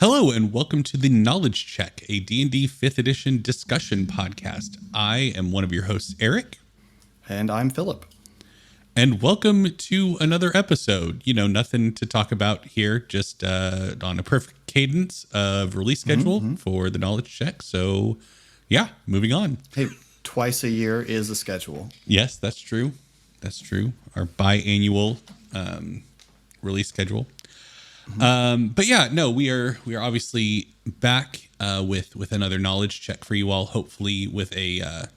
Hello and welcome to the Knowledge Check, a D&D 5th edition discussion podcast. I am one of your hosts, Eric. And I'm Philip. And welcome to another episode. You know, nothing to talk about here, just on a perfect cadence of release schedule for the Knowledge Check. So, yeah, moving on. Hey, twice a year is a schedule. Yes, that's true. That's true. Our biannual release schedule. But yeah, no, we are obviously back with another knowledge check for you all, hopefully with a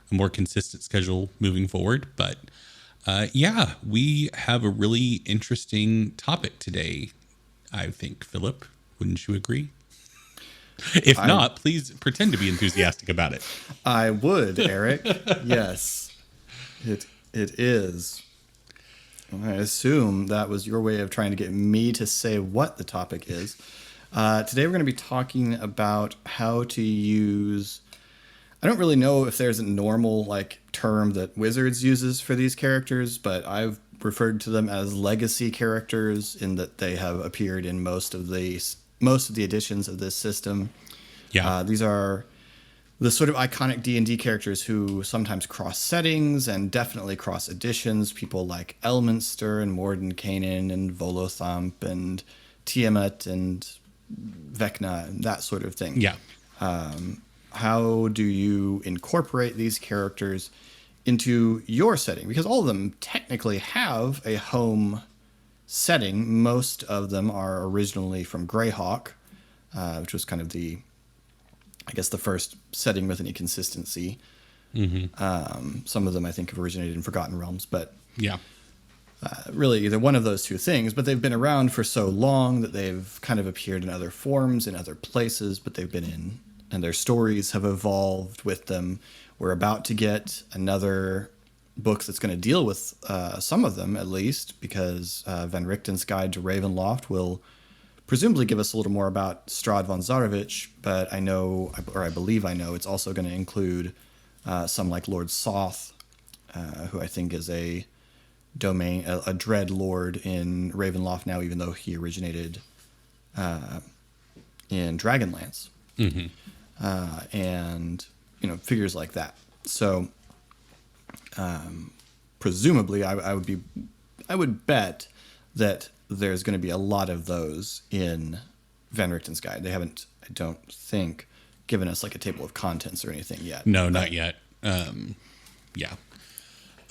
more consistent schedule moving forward. But yeah, we have a really interesting topic today, I think, Philip. Wouldn't you agree? If not, please pretend to be enthusiastic about it. I would, Eric. Yes, it is. I assume that was your way of trying to get me to say what the topic is. Today we're going to be talking about how to use... I don't really know if there's a normal term that Wizards uses for these characters, but I've referred to them as legacy characters in that they have appeared in most of the editions of this system. Yeah. These are the sort of iconic D&D characters who sometimes cross settings and definitely cross editions. People like Elminster and Mordenkainen and Volothamp and Tiamat and Vecna and that sort of thing. Yeah. How do you incorporate these characters into your setting? Because all of them technically have a home setting. Most of them are originally from Greyhawk, which was kind of the first setting with any consistency. Some of them, I think, have originated in Forgotten Realms, but Yeah. Really either one of those two things. But they've been around for so long that they've kind of appeared in other forms, in other places, but they've been in, and their stories have evolved with them. We're about to get another book that's going to deal with some of them, at least, because Van Richten's Guide to Ravenloft will presumably give us a little more about Strahd von Zarovich, but I believe I know, it's also going to include some like Lord Soth, who I think is a dread lord in Ravenloft now, even though he originated in Dragonlance. And, figures like that. So, presumably, I would bet that there's going to be a lot of those in Van Richten's Guide. They haven't, I don't think, given us a table of contents or anything yet. No, not yet. Yeah.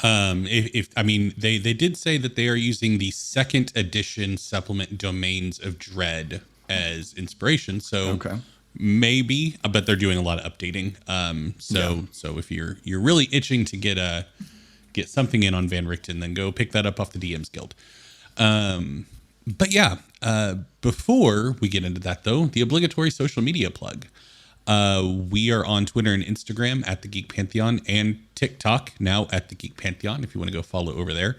They did say that they are using the 2nd edition supplement Domains of Dread as inspiration. So maybe, but they're doing a lot of updating. So if you're really itching to get something in on Van Richten, then go pick that up off the DM's Guild. But yeah, before we get into that though, the obligatory social media plug. We are on Twitter and Instagram at the Geek Pantheon, and TikTok now at the Geek Pantheon, if you want to go follow over there.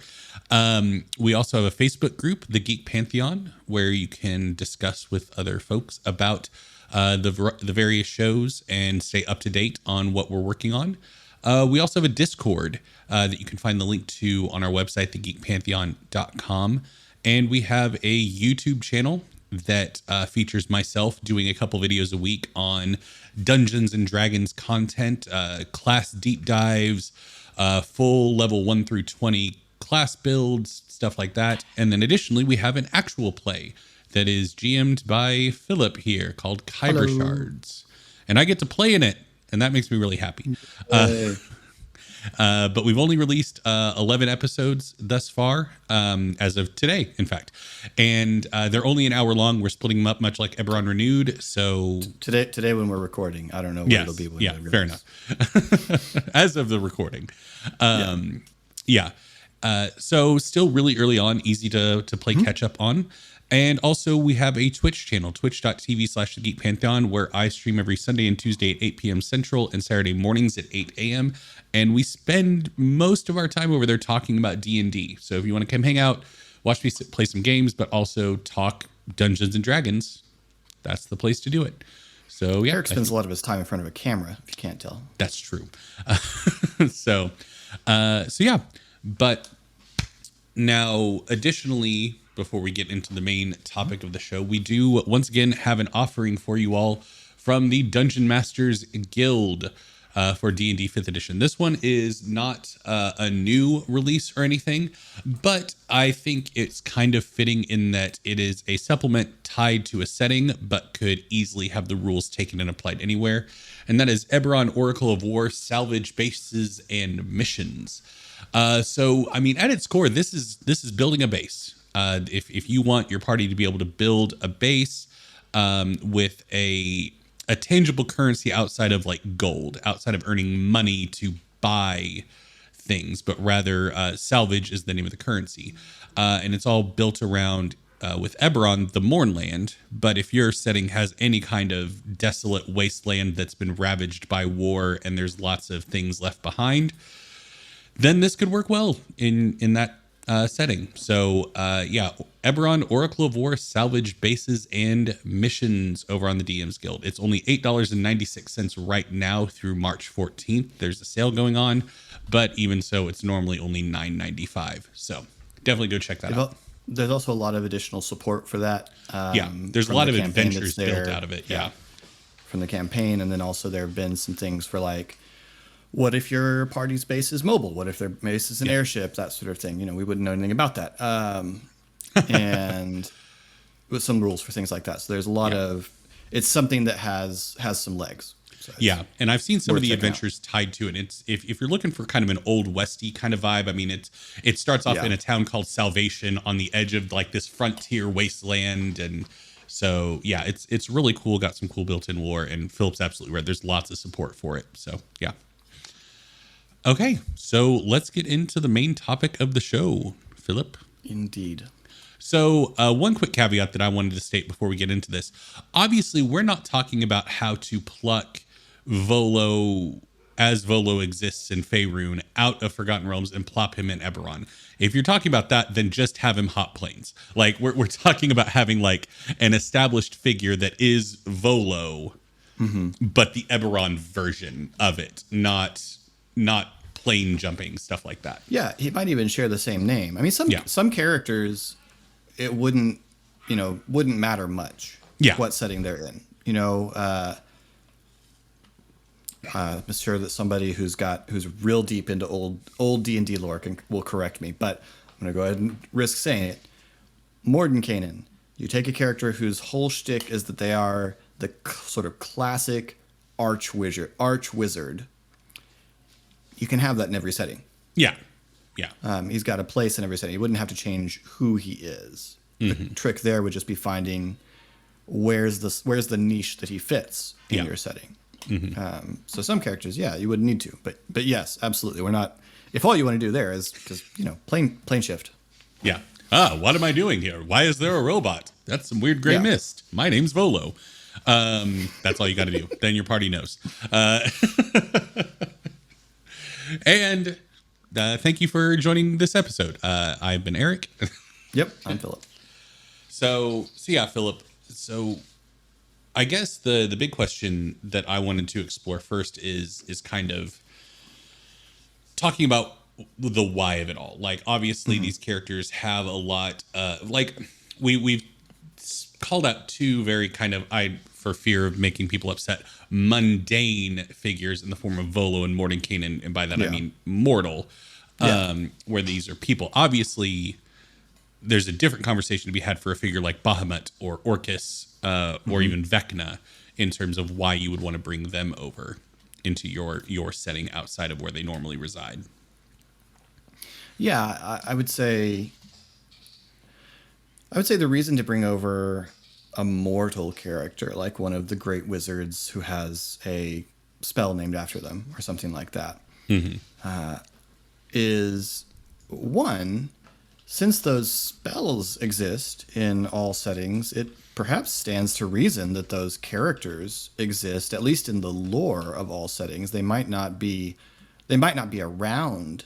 We also have a Facebook group, the Geek Pantheon, where you can discuss with other folks about the various shows and stay up to date on what we're working on. We also have a Discord that you can find the link to on our website, thegeekpantheon.com. And we have a YouTube channel that features myself doing a couple videos a week on Dungeons and Dragons content, class deep dives, full level 1 through 20 class builds, stuff like that. And then additionally, we have an actual play that is GM'd by Philip here called Kyber Shards. And I get to play in it, and that makes me really happy. But we've only released 11 episodes thus far, as of today, in fact. And they're only an hour long. We're splitting them up much like Eberron Renewed. So today when we're recording, I don't know what it'll be when we release. Fair enough. As of the recording. So still really early on, easy to play catch up on. And also we have a Twitch channel, twitch.tv/The Geek Pantheon, where I stream every Sunday and Tuesday at 8 p.m. Central and Saturday mornings at 8 a.m. And we spend most of our time over there talking about D&D. So if you want to come hang out, watch me play some games, but also talk Dungeons and Dragons, that's the place to do it. So yeah, Eric spends a lot of his time in front of a camera, if you can't tell. That's true. So yeah, but now additionally, before we get into the main topic of the show, we do once again have an offering for you all from the Dungeon Masters Guild for D&D 5th edition. This one is not a new release or anything, but I think it's kind of fitting in that it is a supplement tied to a setting, but could easily have the rules taken and applied anywhere. And that is Eberron, Oracle of War, Salvage Bases, and Missions. So, I mean, at its core, this is building a base. If you want your party to be able to build a base with a tangible currency outside of like gold, outside of earning money to buy things, but rather salvage is the name of the currency. And it's all built around, with Eberron, the Mournland. But if your setting has any kind of desolate wasteland that's been ravaged by war and there's lots of things left behind, then this could work well in that setting. So yeah, Eberron, Oracle of War, Salvage Bases, and Missions over on the DM's Guild. It's only $8.96 right now through March 14th. There's a sale going on, but even so, it's normally only $9.95. So definitely go check that out. There's also a lot of additional support for that. Yeah, there's a lot of adventures built out of it. Yeah, from the campaign, and then also there have been some things for like, what if your party's base is mobile? What if their base is an airship? That sort of thing. You know, we wouldn't know anything about that. And with some rules for things like that. So there's a lot of, it's something that has some legs. So yeah, and I've seen some of the adventures tied to it. It's if you're looking for kind of an old westy kind of vibe. I mean, it starts off in a town called Salvation on the edge of like this frontier wasteland, and so yeah, it's really cool. Got some cool built-in lore, and Philip's absolutely right. There's lots of support for it. So yeah. Okay, so let's get into the main topic of the show, Philip. Indeed. So one quick caveat that I wanted to state before we get into this. Obviously, we're not talking about how to pluck Volo as Volo exists in Faerun out of Forgotten Realms and plop him in Eberron. If you're talking about that, then just have him hop planes. Like we're talking about having like an established figure that is Volo, but the Eberron version of it, not plane jumping, stuff like that. Yeah, he might even share the same name. I mean, some characters, it wouldn't matter much what setting they're in. You know, I'm sure that somebody who's real deep into old D&D lore will correct me, but I'm going to go ahead and risk saying it. Mordenkainen. You take a character whose whole shtick is that they are the sort of classic arch wizard. You can have that in every setting. Yeah. He's got a place in every setting. You wouldn't have to change who he is. The trick there would just be finding where's the niche that he fits in your setting. So some characters, you wouldn't need to, but yes, absolutely. We're not. If all you want to do there is just plane shift. Yeah. What am I doing here? Why is there a robot? That's some weird gray mist. My name's Volo. That's all you got to do. Then your party knows. And thank you for joining this episode. I've been Eric. Yep, I'm Philip. So yeah, Philip. So I guess the big question that I wanted to explore first is kind of talking about the why of it all. Like, obviously, these characters have a lot. Like we've called out two very kind of, for fear of making people upset, mundane figures in the form of Volo and Mordenkainen, and by that I mean mortal, where these are people. Obviously, there's a different conversation to be had for a figure like Bahamut or Orcus or even Vecna in terms of why you would want to bring them over into your setting outside of where they normally reside. Yeah, I would say the reason to bring over a mortal character, like one of the great wizards who has a spell named after them or something like that, is one, since those spells exist in all settings, it perhaps stands to reason that those characters exist, at least in the lore of all settings. They might not be around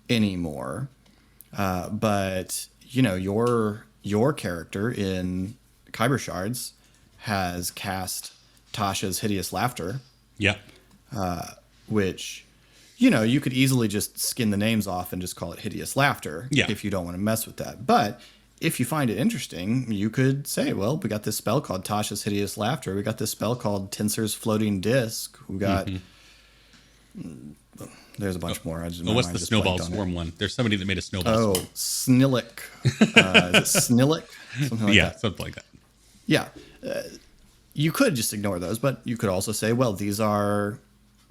anymore, but your character in Kyber Shards has cast Tasha's Hideous Laughter. Yeah. Which, you could easily just skin the names off and just call it Hideous Laughter if you don't want to mess with that. But if you find it interesting, you could say, well, we got this spell called Tasha's Hideous Laughter. We got this spell called Tensor's Floating Disc. We got... There's a bunch more. What's the Snowball Swarm one? There's somebody that made a Snowball Swarm. Snillick. Is it Snillick? Something like that. Something like that. Yeah. You could just ignore those, but you could also say, well, these are...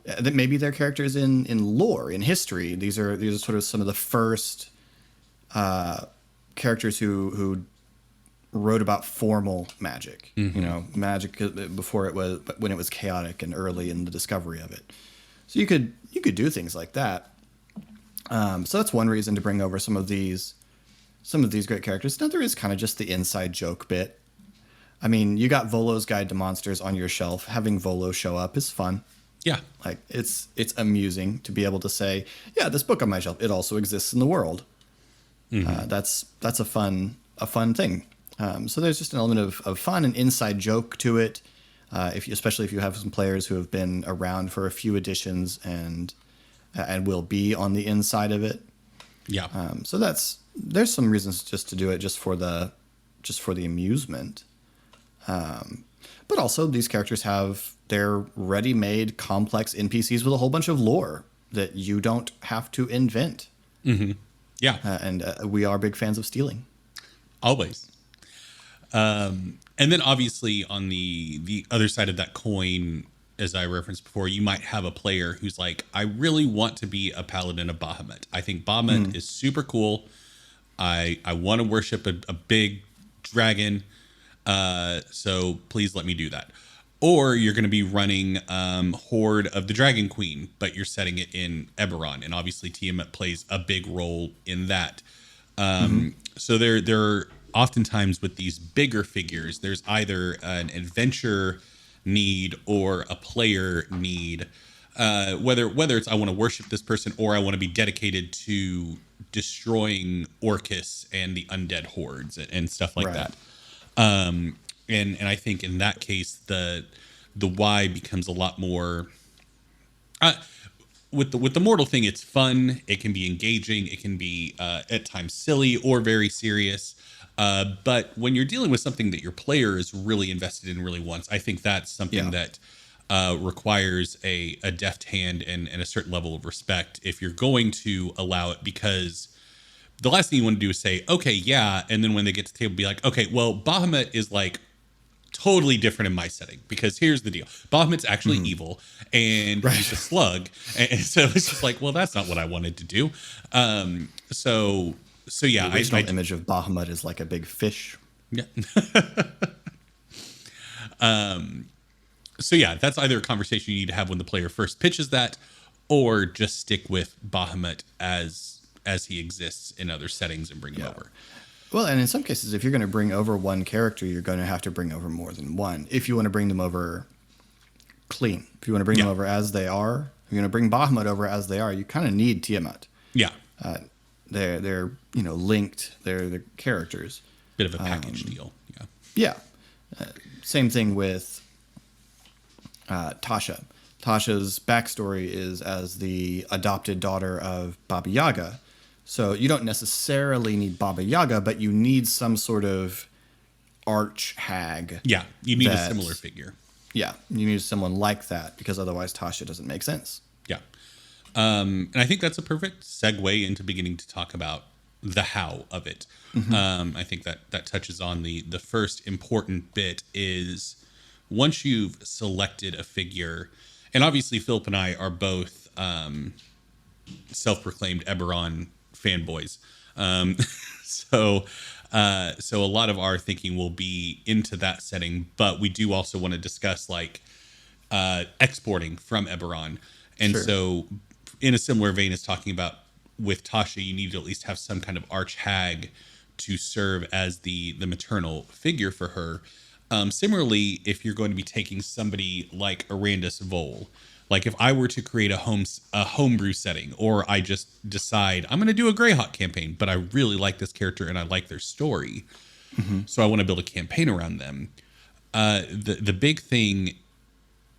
that maybe they're characters in lore, in history. These are sort of some of the first characters who wrote about formal magic. You know, magic before when it was chaotic and early in the discovery of it. So you could do things like that. So that's one reason to bring over some of these great characters. Another is kind of just the inside joke bit. I mean, you got Volo's Guide to Monsters on your shelf. Having Volo show up is fun. Yeah. Like it's amusing to be able to say, yeah, this book on my shelf, it also exists in the world. That's a fun thing. So there's just an element of fun and inside joke to it. Especially if you have some players who have been around for a few editions and will be on the inside of it. Yeah. So there's some reasons just to do it just for the amusement. But also these characters have their ready-made complex NPCs with a whole bunch of lore that you don't have to invent. Yeah. And we are big fans of stealing. Always. And then obviously on the other side of that coin, as I referenced before, you might have a player who's like, I really want to be a paladin of Bahamut. I think Bahamut is super cool. I want to worship a big dragon. So please let me do that. Or you're going to be running Horde of the Dragon Queen, but you're setting it in Eberron. And obviously Tiamat plays a big role in that. So there oftentimes with these bigger figures, there's either an adventure need or a player need, whether it's I want to worship this person or I want to be dedicated to destroying Orcus and the undead hordes and stuff like that. And I think in that case the why becomes a lot more with the mortal thing. It's fun, it can be engaging, it can be at times silly or very serious. But when you're dealing with something that your player is really invested in, really wants, I think that's something that requires a deft hand and a certain level of respect if you're going to allow it, because the last thing you want to do is say, okay, yeah. And then when they get to the table, be like, okay, well, Bahamut is like totally different in my setting, because here's the deal. Bahamut's actually evil and he's a slug. And so it's just like, well, that's not what I wanted to do. So yeah, the original image of Bahamut is like a big fish. Yeah. So yeah, that's either a conversation you need to have when the player first pitches that, or just stick with Bahamut as he exists in other settings and bring him over. Well, and in some cases, if you're going to bring over one character, you're going to have to bring over more than one. If you want to bring them over clean, if you want to bring them over as they are, if you're going to bring Bahamut over as they are, you kind of need Tiamat. Yeah. They're linked. They're the characters. Bit of a package deal. Yeah. Same thing with Tasha. Tasha's backstory is as the adopted daughter of Baba Yaga. So you don't necessarily need Baba Yaga, but you need some sort of arch hag. Yeah, you need a similar figure. Yeah, you need someone like that, because otherwise Tasha doesn't make sense. Yeah. And I think that's a perfect segue into beginning to talk about the how of it. I think that touches on the first important bit is once you've selected a figure, and obviously Philip and I are both self-proclaimed Eberron fanboys. So a lot of our thinking will be into that setting, but we do also want to discuss like exporting from Eberron. And so in a similar vein as talking about with Tasha, you need to at least have some kind of arch hag to serve as the maternal figure for her. Similarly, if you're going to be taking somebody like Arandus Vole, like if I were to create a homebrew setting, or I just decide I'm going to do a Greyhawk campaign, but I really like this character and I like their story, so I want to build a campaign around them. The big thing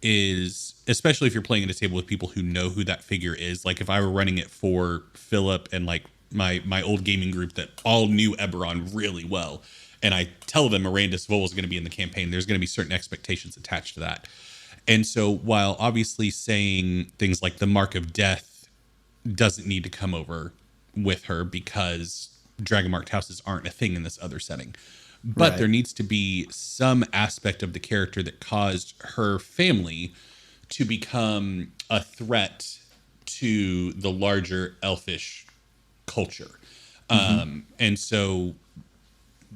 is, especially if you're playing at a table with people who know who that figure is, like if I were running it for Philip and like my old gaming group that all knew Eberron really well, and I tell them Arandis Vol is going to be in the campaign, there's going to be certain expectations attached to that. And so while obviously saying things like the Mark of Death doesn't need to come over with her because dragon marked houses aren't a thing in this other setting, but Right. there needs to be some aspect of the character that caused her family to become a threat to the larger elfish culture. And so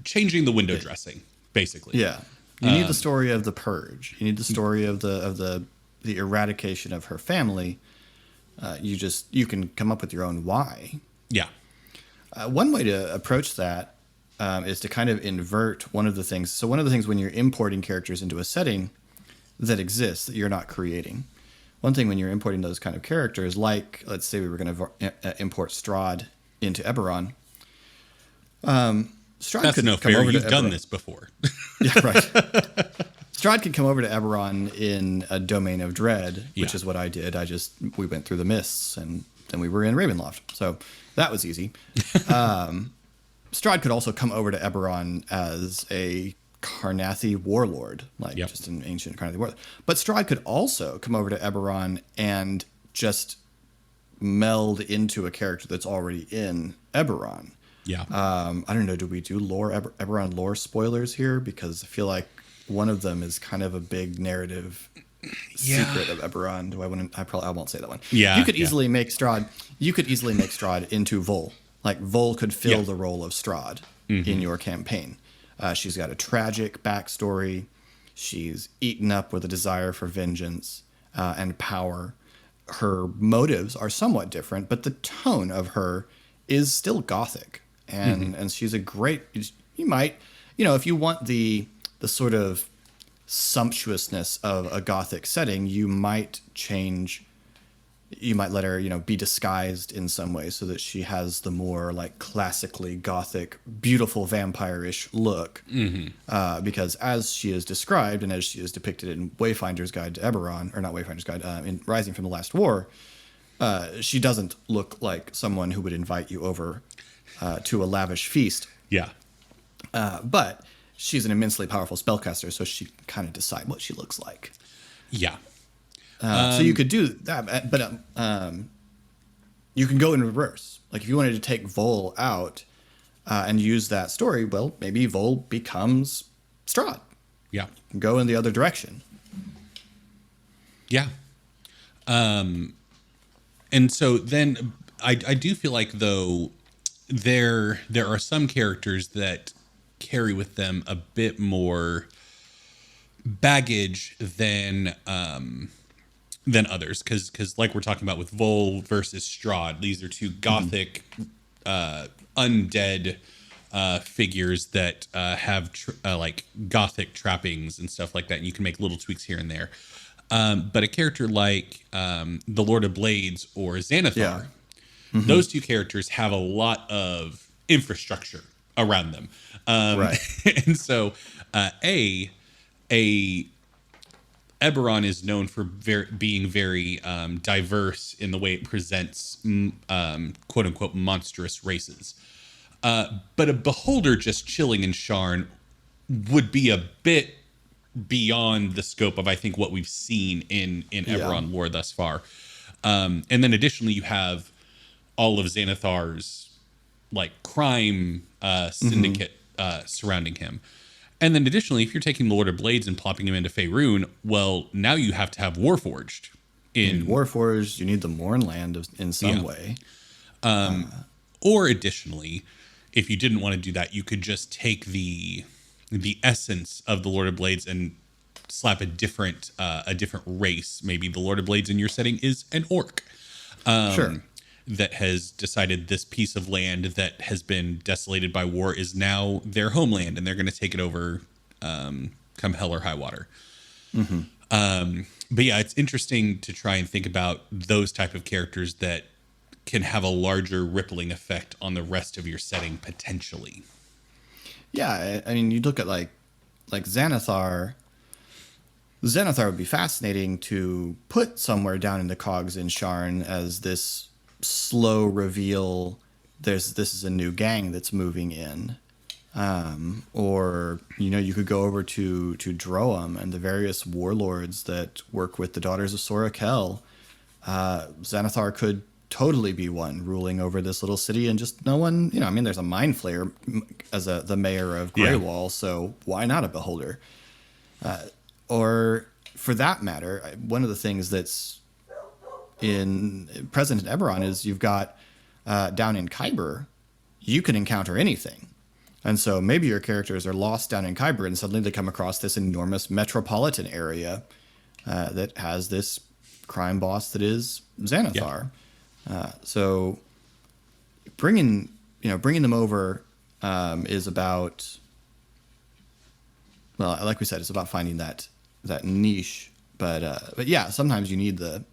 changing the window dressing, basically. Yeah. You need the story of the purge. You need the story of the eradication of her family. You can come up with your own why. Yeah. One way to approach that is to kind of invert one of the things. So one of the things when you're importing characters into a setting that exists that you're not creating. One thing when you're importing those kind of characters, like let's say we were going to import Strahd into Eberron. Strahd That's could no come fair. over to You've done Eberron. this before. Yeah, right. Strahd could come over to Eberron in a domain of dread, which is what I did. We went through the mists and then we were in Ravenloft. So that was easy. Strahd could also come over to Eberron as a Carnathi warlord, just an ancient Carnathi warlord. But Strahd could also come over to Eberron and just meld into a character that's already in Eberron. Yeah. I don't know. Do we do Eberron lore spoilers here? Because I feel like one of them is kind of a big narrative secret of Eberron. I won't say that one. Yeah. You could easily make Strahd. You could easily make Strahd into Vol. Like Vol could fill the role of Strahd in your campaign. She's got a tragic backstory. She's eaten up with a desire for vengeance and power. Her motives are somewhat different, but the tone of her is still gothic. And she's a great. You might, if you want the sort of sumptuousness of a gothic setting, you might let her, be disguised in some way so that she has the more like classically gothic, beautiful vampire-ish look. Because as she is described and as she is depicted in Wayfinder's Guide to Eberron, or not Wayfinder's Guide, in Rising from the Last War, she doesn't look like someone who would invite you over to a lavish feast. Yeah. But she's an immensely powerful spellcaster, so she can kind of decide what she looks like. Yeah. So you could do that, but you can go in reverse. Like if you wanted to take Vol out and use that story, well, maybe Vol becomes Strahd. Yeah. Go in the other direction. Yeah. And so then I do feel like, though, there are some characters that carry with them a bit more baggage than others, because like we're talking about with Vol versus Strahd, these are two gothic undead figures that have like gothic trappings and stuff like that, and you can make little tweaks here and there. But a character like the Lord of Blades or Xanathar, those two characters have a lot of infrastructure around them. Right. And so Eberron is known for being very diverse in the way it presents quote unquote monstrous races. But a beholder just chilling in Sharn would be a bit beyond the scope of, I think, what we've seen in Eberron lore thus far. And then additionally, you have all of Xanathar's like crime syndicate surrounding him. And then additionally, if you're taking the Lord of Blades and plopping him into Faerun, well, now you have to have Warforged. In Warforged, you need the Mournland in some way. Or additionally, if you didn't want to do that, you could just take the essence of the Lord of Blades and slap a different race. Maybe the Lord of Blades in your setting is an orc. Sure. That has decided this piece of land that has been desolated by war is now their homeland, and they're going to take it over come hell or high water. But yeah, it's interesting to try and think about those type of characters that can have a larger rippling effect on the rest of your setting potentially. Yeah, I mean, you look at like Xanathar. Xanathar would be fascinating to put somewhere down in the cogs in Sharn as this slow reveal this is a new gang that's moving in. Or, you could go over to Droam and the various warlords that work with the Daughters of Sorakel. Xanathar could totally be one ruling over this little city, and just no one, there's a mind flayer as the mayor of Greywall, so why not a beholder? Or for that matter, one of the things that's present in Eberron is you've got down in Kyber, you can encounter anything. And so maybe your characters are lost down in Kyber and suddenly they come across this enormous metropolitan area that has this crime boss that is Xanathar. So bringing them over is about, well, like we said, it's about finding that niche. But yeah, sometimes you need the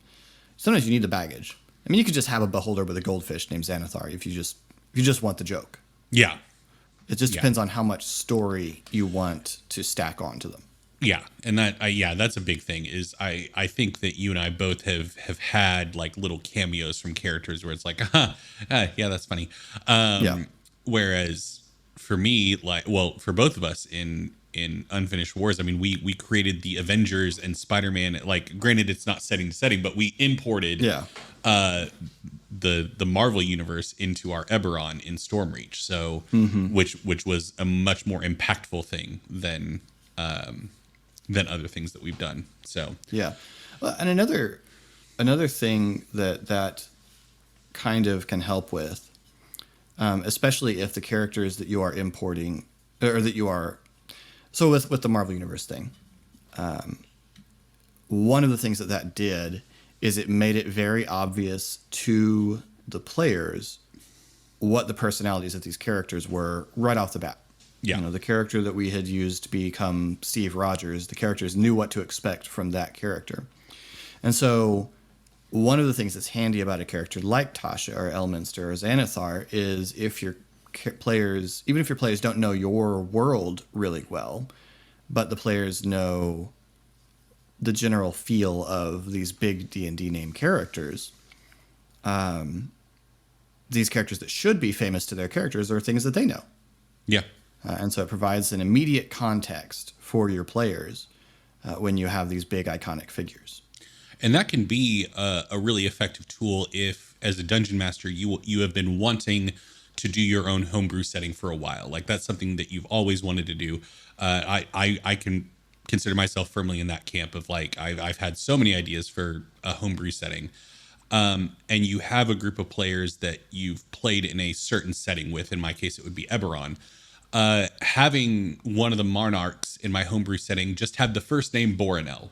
baggage. I mean, you could just have a beholder with a goldfish named Xanathar if you just want the joke. Yeah. It just depends on how much story you want to stack onto them. Yeah, and that's a big thing. Is I think that you and I both have had like little cameos from characters where it's like, yeah, that's funny. Whereas for me, for both of us in Unfinished Wars, I mean, we created the Avengers and Spider-Man. Like, granted, it's not setting to setting, but we imported the Marvel universe into our Eberron in Stormreach. So, which was a much more impactful thing than other things that we've done. So yeah, well, and another thing that kind of can help with, especially if the characters that you are importing or that you are, so with the Marvel universe thing, one of the things that did is it made it very obvious to the players what the personalities of these characters were right off the bat. Yeah. The character that we had used to become Steve Rogers, the characters knew what to expect from that character. And so one of the things that's handy about a character like Tasha or Elminster or Xanathar is if your players, even if your players don't know your world really well, but the players know the general feel of these big D&D named characters, these characters that should be famous to their characters are things that they know. Yeah. And so it provides an immediate context for your players when you have these big iconic figures. And that can be a really effective tool if, as a dungeon master, you have been wanting to do your own homebrew setting for a while. Like, that's something that you've always wanted to do. I can consider myself firmly in that camp of like, I've had so many ideas for a homebrew setting. And you have a group of players that you've played in a certain setting with. In my case, it would be Eberron. Having one of the monarchs in my homebrew setting just have the first name Borinel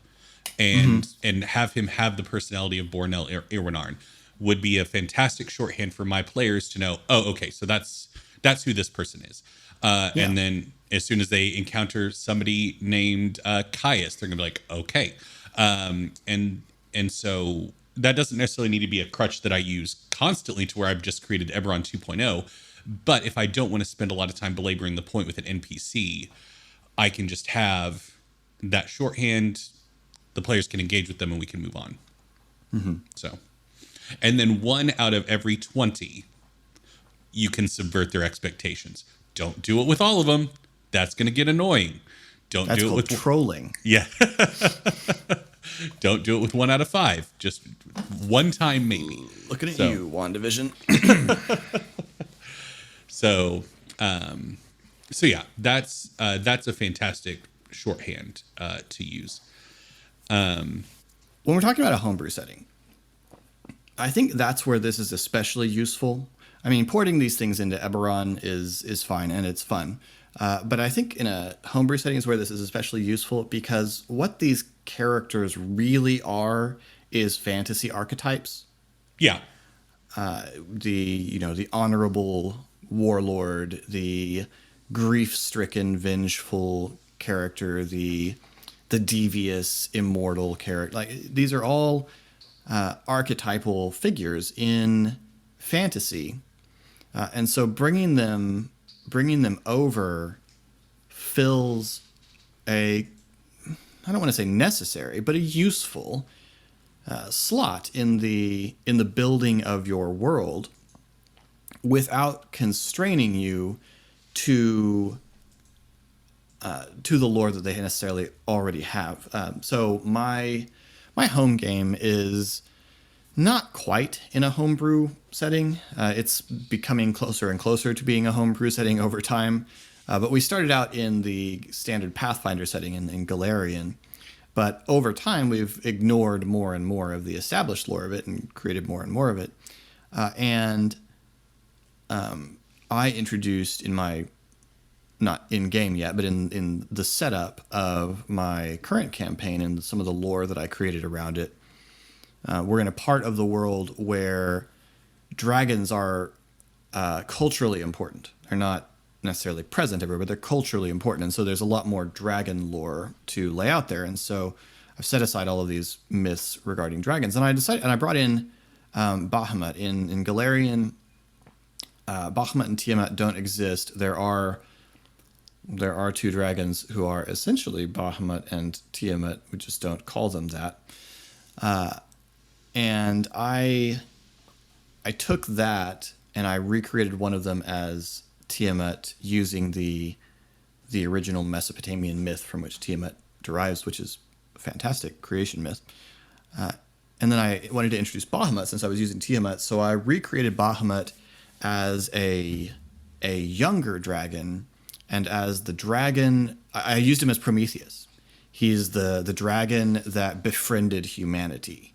and have him have the personality of Borinel Irwinarn would be a fantastic shorthand for my players to know, oh, okay, so that's who this person is. And then as soon as they encounter somebody named Caius, they're gonna be like, okay. And so that doesn't necessarily need to be a crutch that I use constantly to where I've just created Eberron 2.0. But if I don't want to spend a lot of time belaboring the point with an NPC, I can just have that shorthand. The players can engage with them and we can move on. So, and then 1 out of every 20, you can subvert their expectations. Don't do it with all of them. That's going to get annoying. That's do it with trolling. Yeah. Don't do it with 1 out of 5. Just one time, maybe. Looking at you, WandaVision. So yeah, that's a fantastic shorthand to use. When we're talking about a homebrew setting, I think that's where this is especially useful. I mean, porting these things into Eberron is fine and it's fun. But I think in a homebrew setting is where this is especially useful because what these characters really are is fantasy archetypes. Yeah. The honorable warlord, the grief-stricken, vengeful character, the devious, immortal character. Like, these are all archetypal figures in fantasy, and so bringing them over fills I don't want to say necessary, but a useful slot in the building of your world. without constraining you to the lore that they necessarily already have. So my home game is not quite in a homebrew setting. It's becoming closer and closer to being a homebrew setting over time. But we started out in the standard Pathfinder setting in Galarian. But over time, we've ignored more and more of the established lore of it and created more and more of it. And I introduced in my, not in game yet, but in the setup of my current campaign and some of the lore that I created around it, we're in a part of the world where dragons are culturally important. They're not necessarily present everywhere, but they're culturally important. And so there's a lot more dragon lore to lay out there. And so I've set aside all of these myths regarding dragons. And I brought in Bahamut. In Galarian, Bahamut and Tiamat don't exist. There are two dragons who are essentially Bahamut and Tiamat. We just don't call them that. And I took that and I recreated one of them as Tiamat using the original Mesopotamian myth from which Tiamat derives, which is a fantastic creation myth. And then I wanted to introduce Bahamut since I was using Tiamat, so I recreated Bahamut as a younger dragon, and as the dragon, I used him as Prometheus. He's the dragon that befriended humanity,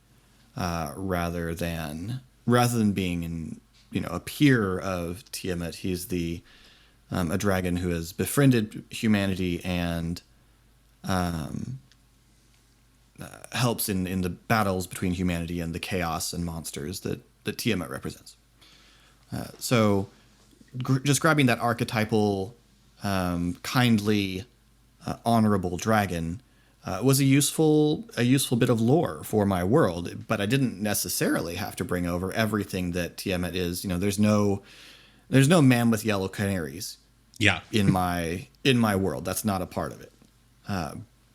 rather than being a peer of Tiamat. He's a dragon who has befriended humanity and helps in the battles between humanity and the chaos and monsters that Tiamat represents. So just grabbing that archetypal, kindly, honorable dragon was a useful bit of lore for my world, but I didn't necessarily have to bring over everything that Tiamat is. There's no man with yellow canaries. Yeah. in my world, that's not a part of it.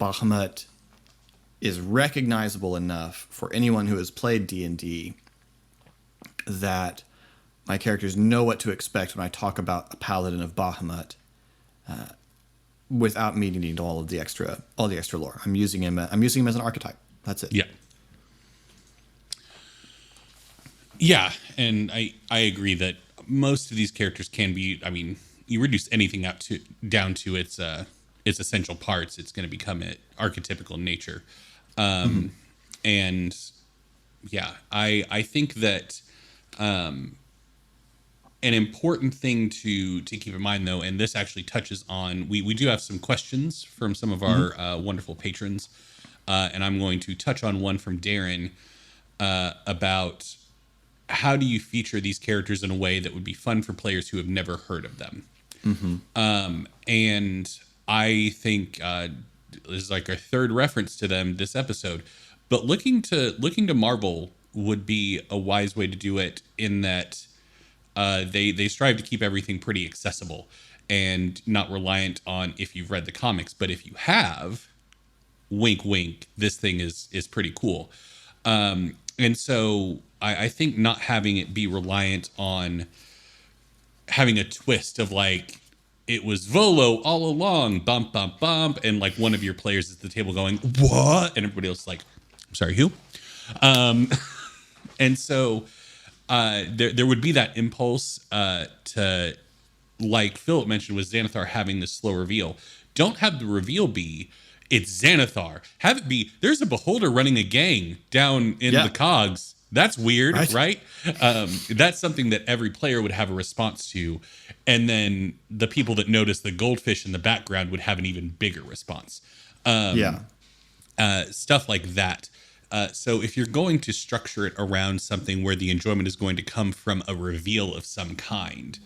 Bahamut is recognizable enough for anyone who has played D&D that my characters know what to expect when I talk about a paladin of Bahamut, without me needing all the extra lore. I'm using him as an archetype. That's it. Yeah. Yeah, and I agree that most of these characters can be. I mean, you reduce anything down to its essential parts, it's going to become archetypical in nature. And yeah, I think that an important thing to keep in mind, though, and this actually touches on, we do have some questions from some of our wonderful patrons, and I'm going to touch on one from Darren about how do you feature these characters in a way that would be fun for players who have never heard of them. And I think this is like our third reference to them this episode, but looking to Marvel would be a wise way to do it, in that they strive to keep everything pretty accessible and not reliant on if you've read the comics. But if you have, wink, wink, this thing is pretty cool. And so I think not having it be reliant on having a twist of like, it was Volo all along, bump, bump, bump, and like one of your players is at the table going, what? And everybody else is like, I'm sorry, who? And so there would be that impulse to, like Philip mentioned, with Xanathar having this slow reveal. Don't have the reveal be, it's Xanathar. Have it be, there's a beholder running a gang down in the cogs. That's weird, right? That's something that every player would have a response to. And then the people that notice the goldfish in the background would have an even bigger response. Stuff like that. So if you're going to structure it around something where the enjoyment is going to come from a reveal of some kind,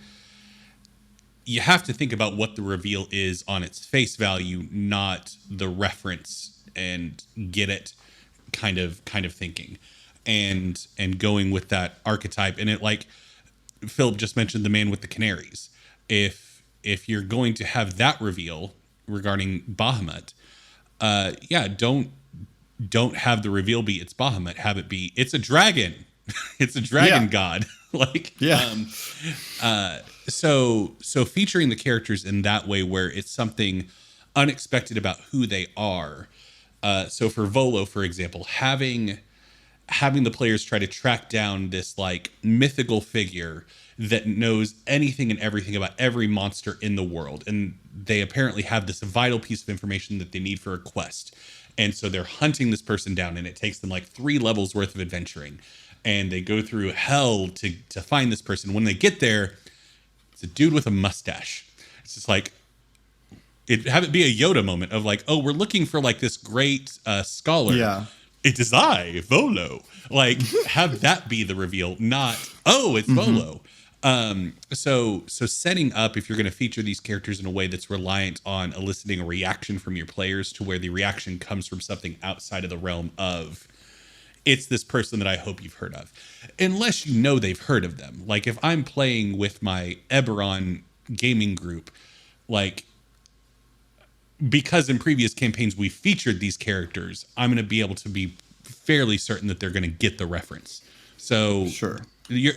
you have to think about what the reveal is on its face value, not the reference, and get it kind of thinking and going with that archetype. And it, like Philip just mentioned, the man with the canaries. If you're going to have that reveal regarding Bahamut, don't have the reveal be it's Bahamut. Have it be it's a dragon. It's a dragon god. Like, Yeah. So featuring the characters in that way, where it's something unexpected about who they are. So for Volo, for example, having the players try to track down this like mythical figure that knows anything and everything about every monster in the world, and they apparently have this vital piece of information that they need for a quest, and so they're hunting this person down, and it takes them like 3 levels worth of adventuring, and they go through hell to find this person. When they get there, it's a dude with a mustache. It's just like, have it be a Yoda moment of like, oh, we're looking for like this great scholar. Yeah. It is I, Volo. Like, have that be the reveal, not, oh, it's Volo. So setting up, if you're going to feature these characters in a way that's reliant on eliciting a reaction from your players, to where the reaction comes from something outside of the realm of, it's this person that I hope you've heard of. Unless you know they've heard of them. Like, if I'm playing with my Eberron gaming group, like, because in previous campaigns we featured these characters, I'm going to be able to be fairly certain that they're going to get the reference. So Sure. You're,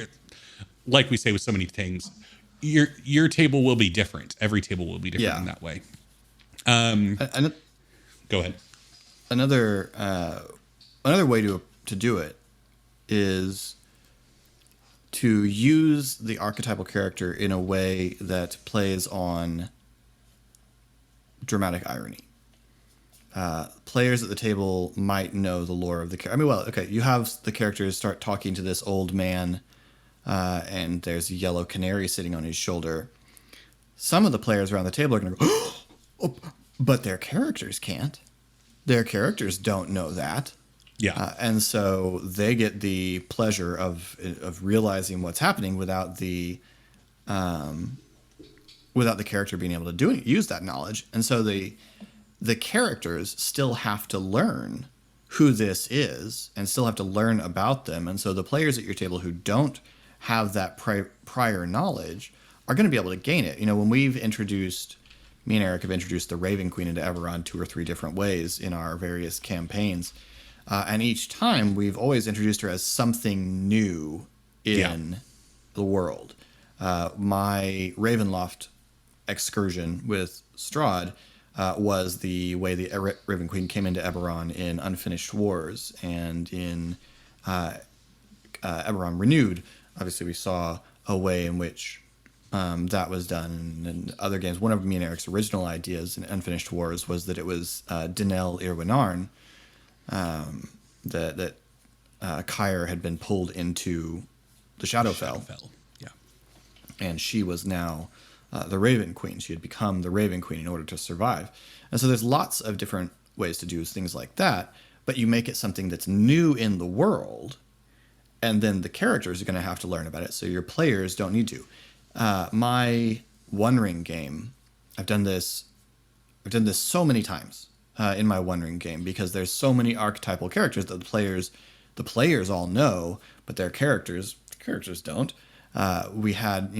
like we say with so many things, your table will be different. Every table will be different in that way. Go ahead. Another way to do it is to use the archetypal character in a way that plays on dramatic irony. Players at the table might know the lore of the character. I mean, well, okay, you have the characters start talking to this old man, and there's a yellow canary sitting on his shoulder. Some of the players around the table are going to go, oh, but their characters can't. Their characters don't know that. Yeah. And so they get the pleasure of realizing what's happening without the character being able to use that knowledge. And so the characters still have to learn who this is and still have to learn about them. And so the players at your table who don't have that prior knowledge are going to be able to gain it. You know, when me and Eric have introduced the Raven Queen into Eberron 2 or 3 different ways in our various campaigns. And each time we've always introduced her as something new in the world. My Ravenloft excursion with Strahd was the way the Raven Queen came into Eberron in Unfinished Wars, and in Eberron Renewed, obviously we saw a way in which that was done in other games. One of me and Eric's original ideas in Unfinished Wars was that it was Denel Irwinarn, that Kyre had been pulled into the Shadowfell. Yeah. And she was now the Raven Queen. She had become the Raven Queen in order to survive. And so there's lots of different ways to do things like that, but you make it something that's new in the world, and then the characters are going to have to learn about it, so your players don't need to. My One Ring game, I've done this so many times in my One Ring game, because there's so many archetypal characters that the players all know, but their characters don't. We had,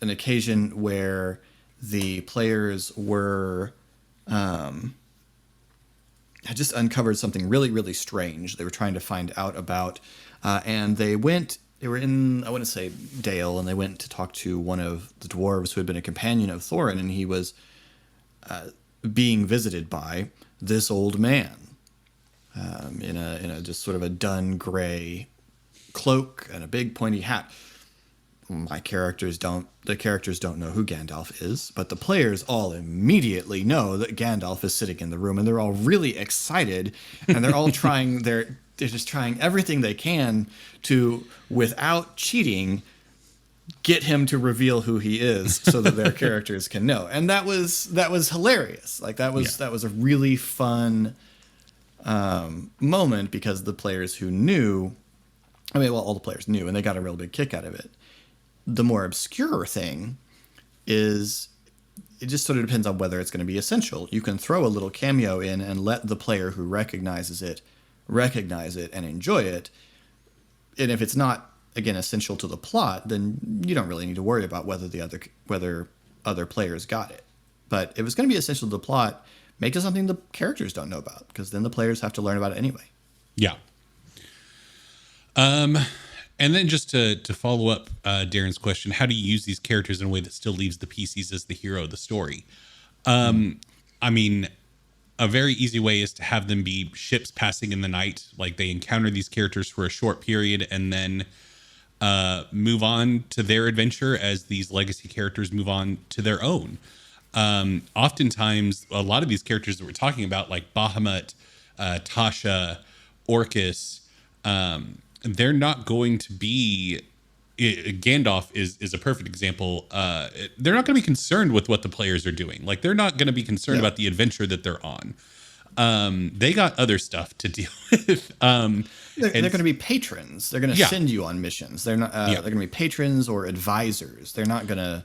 an occasion where the players were had just uncovered something really, really strange. They were trying to find out about, and they were in, I wouldn't say Dale, and they went to talk to one of the dwarves who had been a companion of Thorin, and he was being visited by this old man in a just sort of a dun gray cloak and a big pointy hat. The characters don't know who Gandalf is, but the players all immediately know that Gandalf is sitting in the room, and they're all really excited, and they're all they're just trying everything they can to, without cheating, get him to reveal who he is so that their characters can know. And that was hilarious. Like that was a really fun moment, because the players who knew, all the players knew, and they got a real big kick out of it. The more obscure thing is, it just sort of depends on whether it's going to be essential. You can throw a little cameo in and let the player who recognizes it recognize it and enjoy it. And if it's not, again, essential to the plot, then you don't really need to worry about whether other players got it. But if it's going to be essential to the plot, make it something the characters don't know about, because then the players have to learn about it anyway. Yeah. And then just to follow up Darren's question, how do you use these characters in a way that still leaves the PCs as the hero of the story? I mean, a very easy way is to have them be ships passing in the night. Like they encounter these characters for a short period and then move on to their adventure as these legacy characters move on to their own. Oftentimes, a lot of these characters that we're talking about, like Bahamut, Tasha, Orcus, they're not going to be. Gandalf is a perfect example. They're not going to be concerned with what the players are doing. Like they're not going to be concerned about the adventure that they're on. They got other stuff to deal with. They're going to be patrons. They're going to send you on missions. They're not. They're going to be patrons or advisors. They're not going to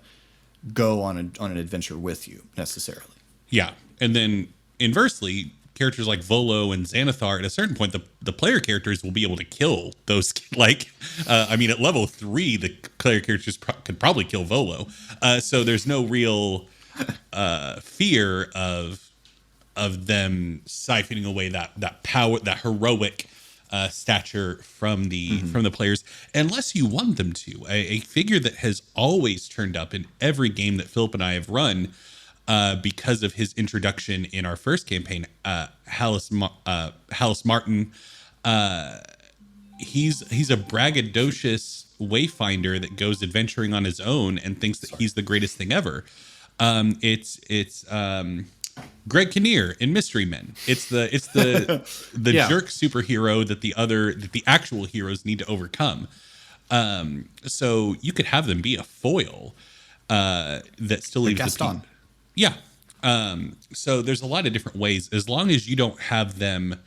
go on an adventure with you necessarily. Yeah, and then inversely, characters like Volo and Xanathar, at a certain point, the player characters will be able to kill those. I mean, at level 3, the player characters could probably kill Volo. So there's no real fear of them siphoning away that power, that heroic stature from the players, unless you want them to. A figure that has always turned up in every game that Philip and I have run, because of his introduction in our first campaign, Hallis Martin. He's a braggadocious wayfinder that goes adventuring on his own and thinks that he's the greatest thing ever. It's Greg Kinnear in Mystery Men. It's the jerk superhero that the actual heroes need to overcome. So you could have them be a foil that still leaves Gaston. Yeah. So there's a lot of different ways, as long as you don't have them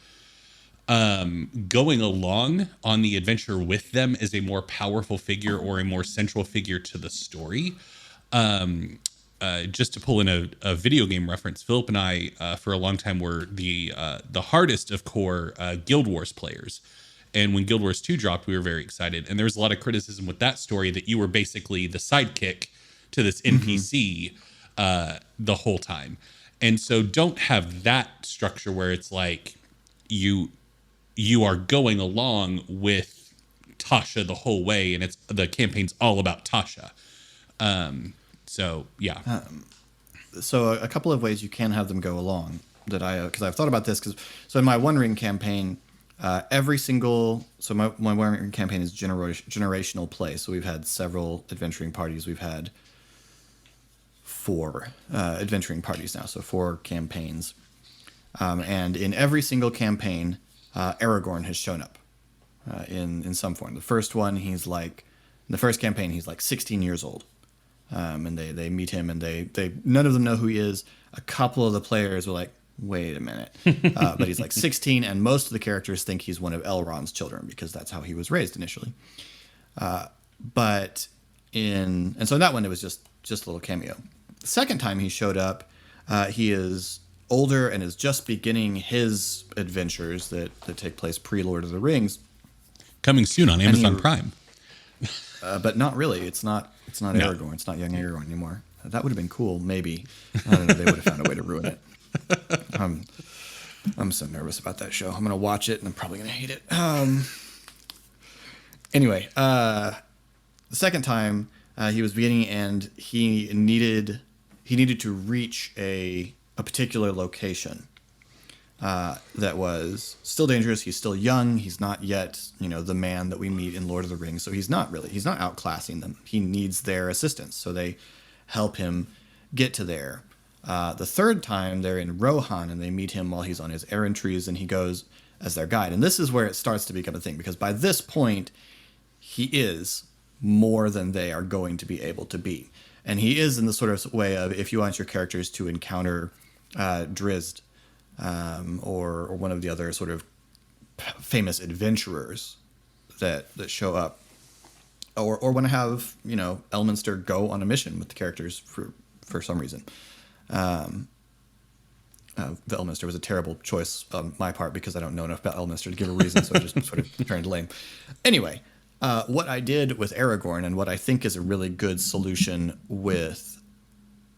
going along on the adventure with them as a more powerful figure or a more central figure to the story. Just to pull in a video game reference, Philip and I, for a long time, were the hardest of core Guild Wars players. And when Guild Wars 2 dropped, we were very excited. And there was a lot of criticism with that story that you were basically the sidekick to this NPC the whole time. And so don't have that structure where it's like you are going along with Tasha the whole way, and the campaign's all about Tasha. So yeah. So a couple of ways you can have them go along because I've thought about this so in my One Ring campaign, my One Ring campaign is generational play. So we've had several adventuring parties. We've had 4 adventuring parties now, so 4 campaigns. And in every single campaign, Aragorn has shown up in some form. The first one, in the first campaign, he's like 16 years old. And they meet him, and they none of them know who he is. A couple of the players were like, wait a minute. But he's like 16, and most of the characters think he's one of Elrond's children because that's how he was raised initially. So in that one, it was just a little cameo. The second time he showed up, he is older and is just beginning his adventures that take place pre-Lord of the Rings. Coming soon on Amazon Prime. But not really. It's not Aragorn. It's not young Aragorn anymore. That would have been cool, maybe. I don't know. They would have found a way to ruin it. I'm so nervous about that show. I'm going to watch it, and I'm probably going to hate it. Anyway, the second time he was beginning, and he needed to reach a particular location that was still dangerous. He's still young. He's not yet, the man that we meet in Lord of the Rings. So he's not outclassing them. He needs their assistance. So they help him get to there. The third time they're in Rohan, and they meet him while he's on his errantries, and he goes as their guide. And this is where it starts to become a thing, because by this point, he is more than they are going to be able to be. And he is in the sort of way of, if you want your characters to encounter Drizzt, or one of the other sort of famous adventurers that show up, or want to have Elminster go on a mission with the characters for some reason. Elminster was a terrible choice on my part because I don't know enough about Elminster to give a reason, so I just sort of trying to lame. Anyway, what I did with Aragorn, and what I think is a really good solution with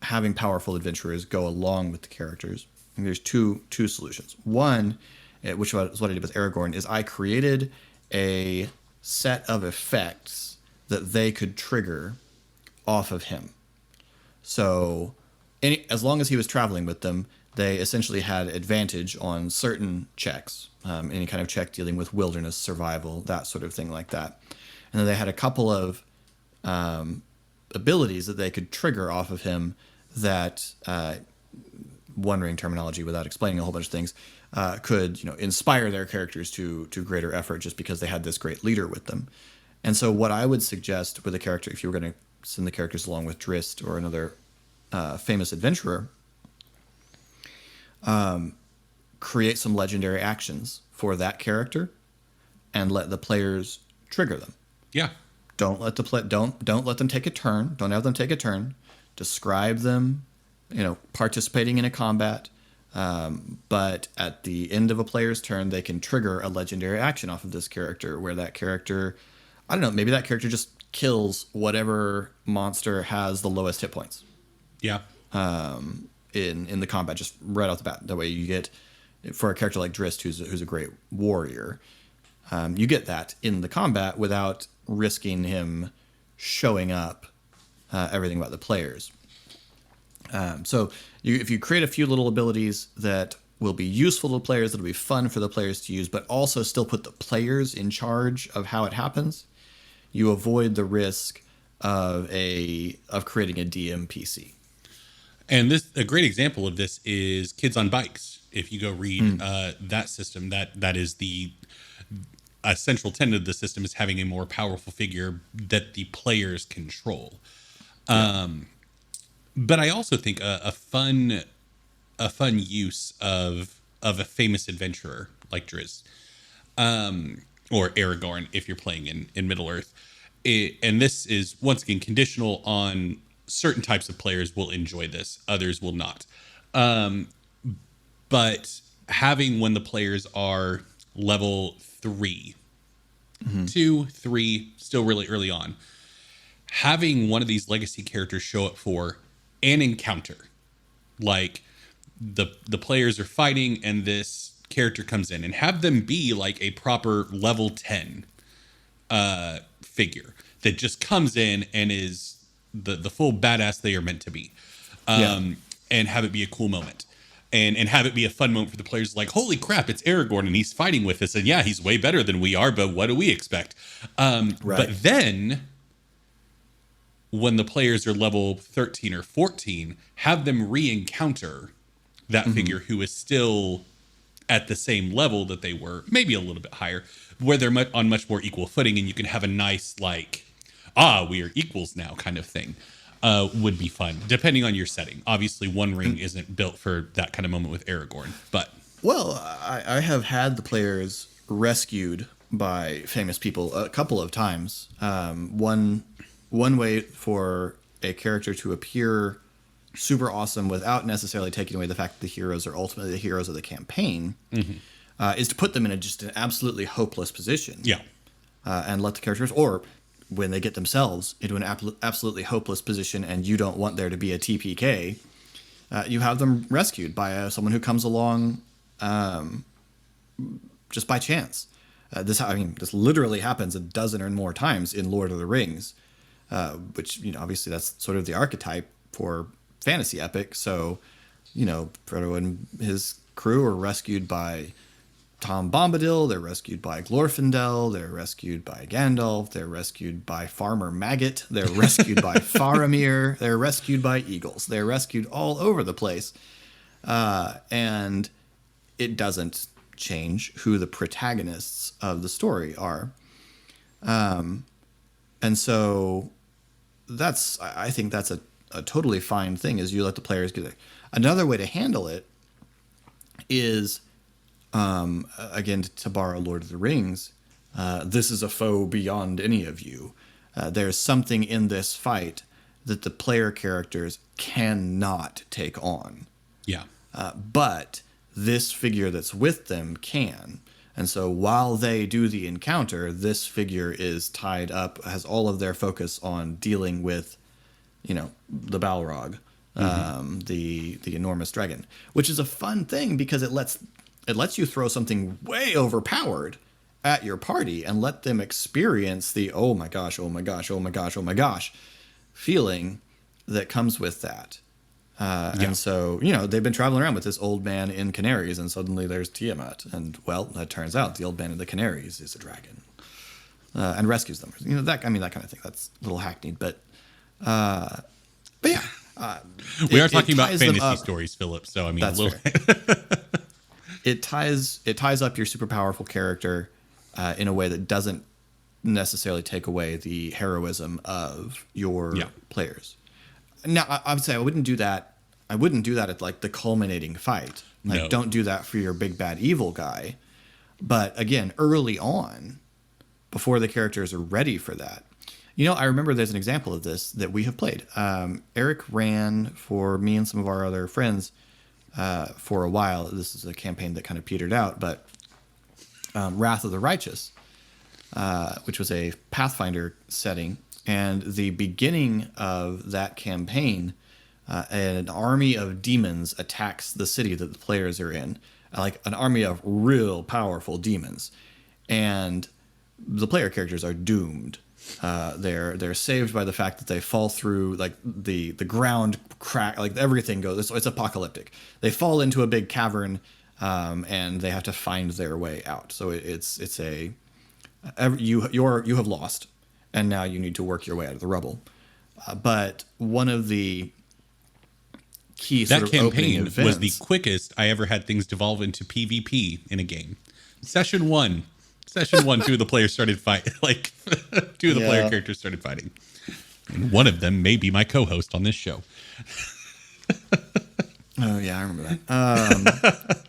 having powerful adventurers go along with the characters. I think there's two solutions. One, which was what I did with Aragorn, is I created a set of effects that they could trigger off of him. So as long as he was traveling with them, they essentially had advantage on certain checks, any kind of check dealing with wilderness survival, that sort of thing like that. And then they had a couple of abilities that they could trigger off of him that, one ring terminology without explaining a whole bunch of things, could inspire their characters to greater effort just because they had this great leader with them. And so what I would suggest with a character, if you were going to send the characters along with Drist or another famous adventurer, create some legendary actions for that character and let the players trigger them. Yeah. Don't let don't let them take a turn. Don't have them take a turn. Describe them, participating in a combat. But at the end of a player's turn, they can trigger a legendary action off of this character where that character, I don't know, maybe that character just kills whatever monster has the lowest hit points. Yeah. In the combat, just right off the bat. That way you get, for a character like Drist, who's a great warrior, you get that in the combat without risking him showing up everything about the players. So if you create a few little abilities that will be useful to the players, that'll be fun for the players to use, but also still put the players in charge of how it happens, you avoid the risk of creating a DMPC. And a great example of this is Kids on Bikes. If you go read that system, that is a central tenet of the system is having a more powerful figure that the players control. Yeah. But I also think a fun use of a famous adventurer like Driz, or Aragorn if you're playing in Middle Earth, and this is once again conditional on certain types of players will enjoy this, others will not. But having when the players are level 3, 2, 3, still really early on, having one of these legacy characters show up for an encounter, like the players are fighting and this character comes in, and have them be like a proper level 10 figure that just comes in and is the full badass they are meant to be, and have it be a cool moment, and have it be a fun moment for the players. Like, holy crap, it's Aragorn and he's fighting with us, and yeah, he's way better than we are, but what do we expect? Right. But then when the players are level 13 or 14, have them re-encounter that figure who is still at the same level that they were, maybe a little bit higher, where they're on much more equal footing, and you can have a nice, like, we are equals now kind of thing. Would be fun, depending on your setting. Obviously, One Ring isn't built for that kind of moment with Aragorn, but... Well, I have had the players rescued by famous people a couple of times. One way for a character to appear super awesome without necessarily taking away the fact that the heroes are ultimately the heroes of the campaign is to put them in just an absolutely hopeless position. Yeah. And let the characters, or when they get themselves into an absolutely hopeless position and you don't want there to be a TPK, you have them rescued by someone who comes along just by chance. This literally happens a dozen or more times in Lord of the Rings, which, obviously that's sort of the archetype for fantasy epic. So, Frodo and his crew are rescued by Tom Bombadil, they're rescued by Glorfindel, they're rescued by Gandalf, they're rescued by Farmer Maggot, they're rescued by Faramir, they're rescued by eagles, they're rescued all over the place. And it doesn't change who the protagonists of the story are. And so I think that's a totally fine thing, is you let the players get it. Another way to handle it is, again, to borrow Lord of the Rings, this is a foe beyond any of you. There's something in this fight that the player characters cannot take on. Yeah. But this figure that's with them can. And so while they do the encounter, this figure is tied up, has all of their focus on dealing with, the Balrog, the enormous dragon, which is a fun thing because it lets you throw something way overpowered at your party and let them experience the oh my gosh, oh my gosh, oh my gosh, oh my gosh feeling that comes with that. And so, they've been traveling around with this old man in Canaries, and suddenly there's Tiamat. And, well, that turns out the old man in the Canaries is a dragon and rescues them. That kind of thing. That's a little hackneyed. But yeah. We are talking about fantasy stories, Philip. So, I mean, that's fair. It ties up your super powerful character in a way that doesn't necessarily take away the heroism of your players. Now, I would say I wouldn't do that. I wouldn't do that at like the culminating fight. Like, no. Don't do that for your big bad evil guy. But again, early on, before the characters are ready for that. I remember there's an example of this that we have played. Eric ran for me and some of our other friends for a while. This is a campaign that kind of petered out, but Wrath of the Righteous, which was a Pathfinder setting. And the beginning of that campaign, an army of demons attacks the city that the players are in, like an army of real powerful demons. And the player characters are doomed. They're saved by the fact that they fall through, like the ground crack, like everything goes. It's apocalyptic. They fall into a big cavern, and they have to find their way out. So you have lost. And now you need to work your way out of the rubble. But one of the key sort of opening events... That campaign was the quickest I ever had things devolve into PvP in a game. Session one, two of the players started fighting. Like, two of the player characters started fighting. And one of them may be my co-host on this show. Oh, yeah, I remember that.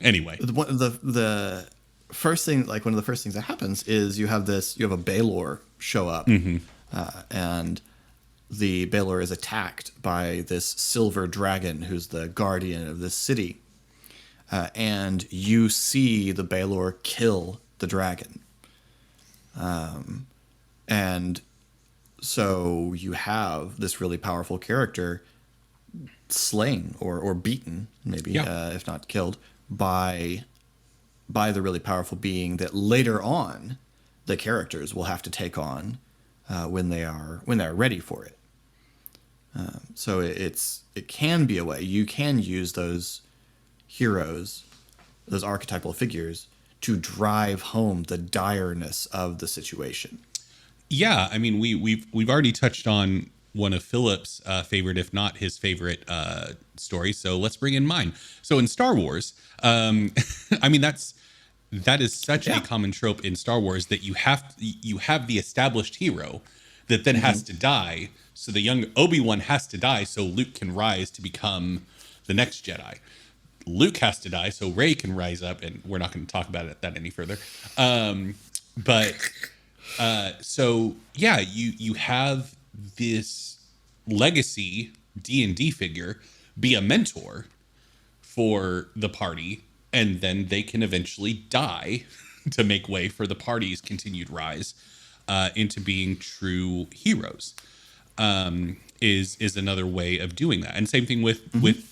Anyway. The first thing, like one of the first things that happens is you have a Balor show up, and the Balor is attacked by this silver dragon who's the guardian of this city, and you see the Balor kill the dragon, and so you have this really powerful character slain or beaten, maybe if not killed, by the really powerful being that later on the characters will have to take on when they're ready for it. So it can be a way you can use those heroes, those archetypal figures, to drive home the direness of the situation. Yeah, I mean we've already touched on one of Philip's favorite, if not his favorite, stories. So let's bring in mine. So in Star Wars, I mean that is such a common trope in Star Wars that you have the established hero that then has to die. So the young Obi-Wan has to die so Luke can rise to become the next Jedi. Luke has to die so Rey can rise up, and we're not going to talk about that any further. So yeah, you have this legacy D&D figure be a mentor for the party, and then they can eventually die to make way for the party's continued rise into being true heroes. Is another way of doing that. And same thing with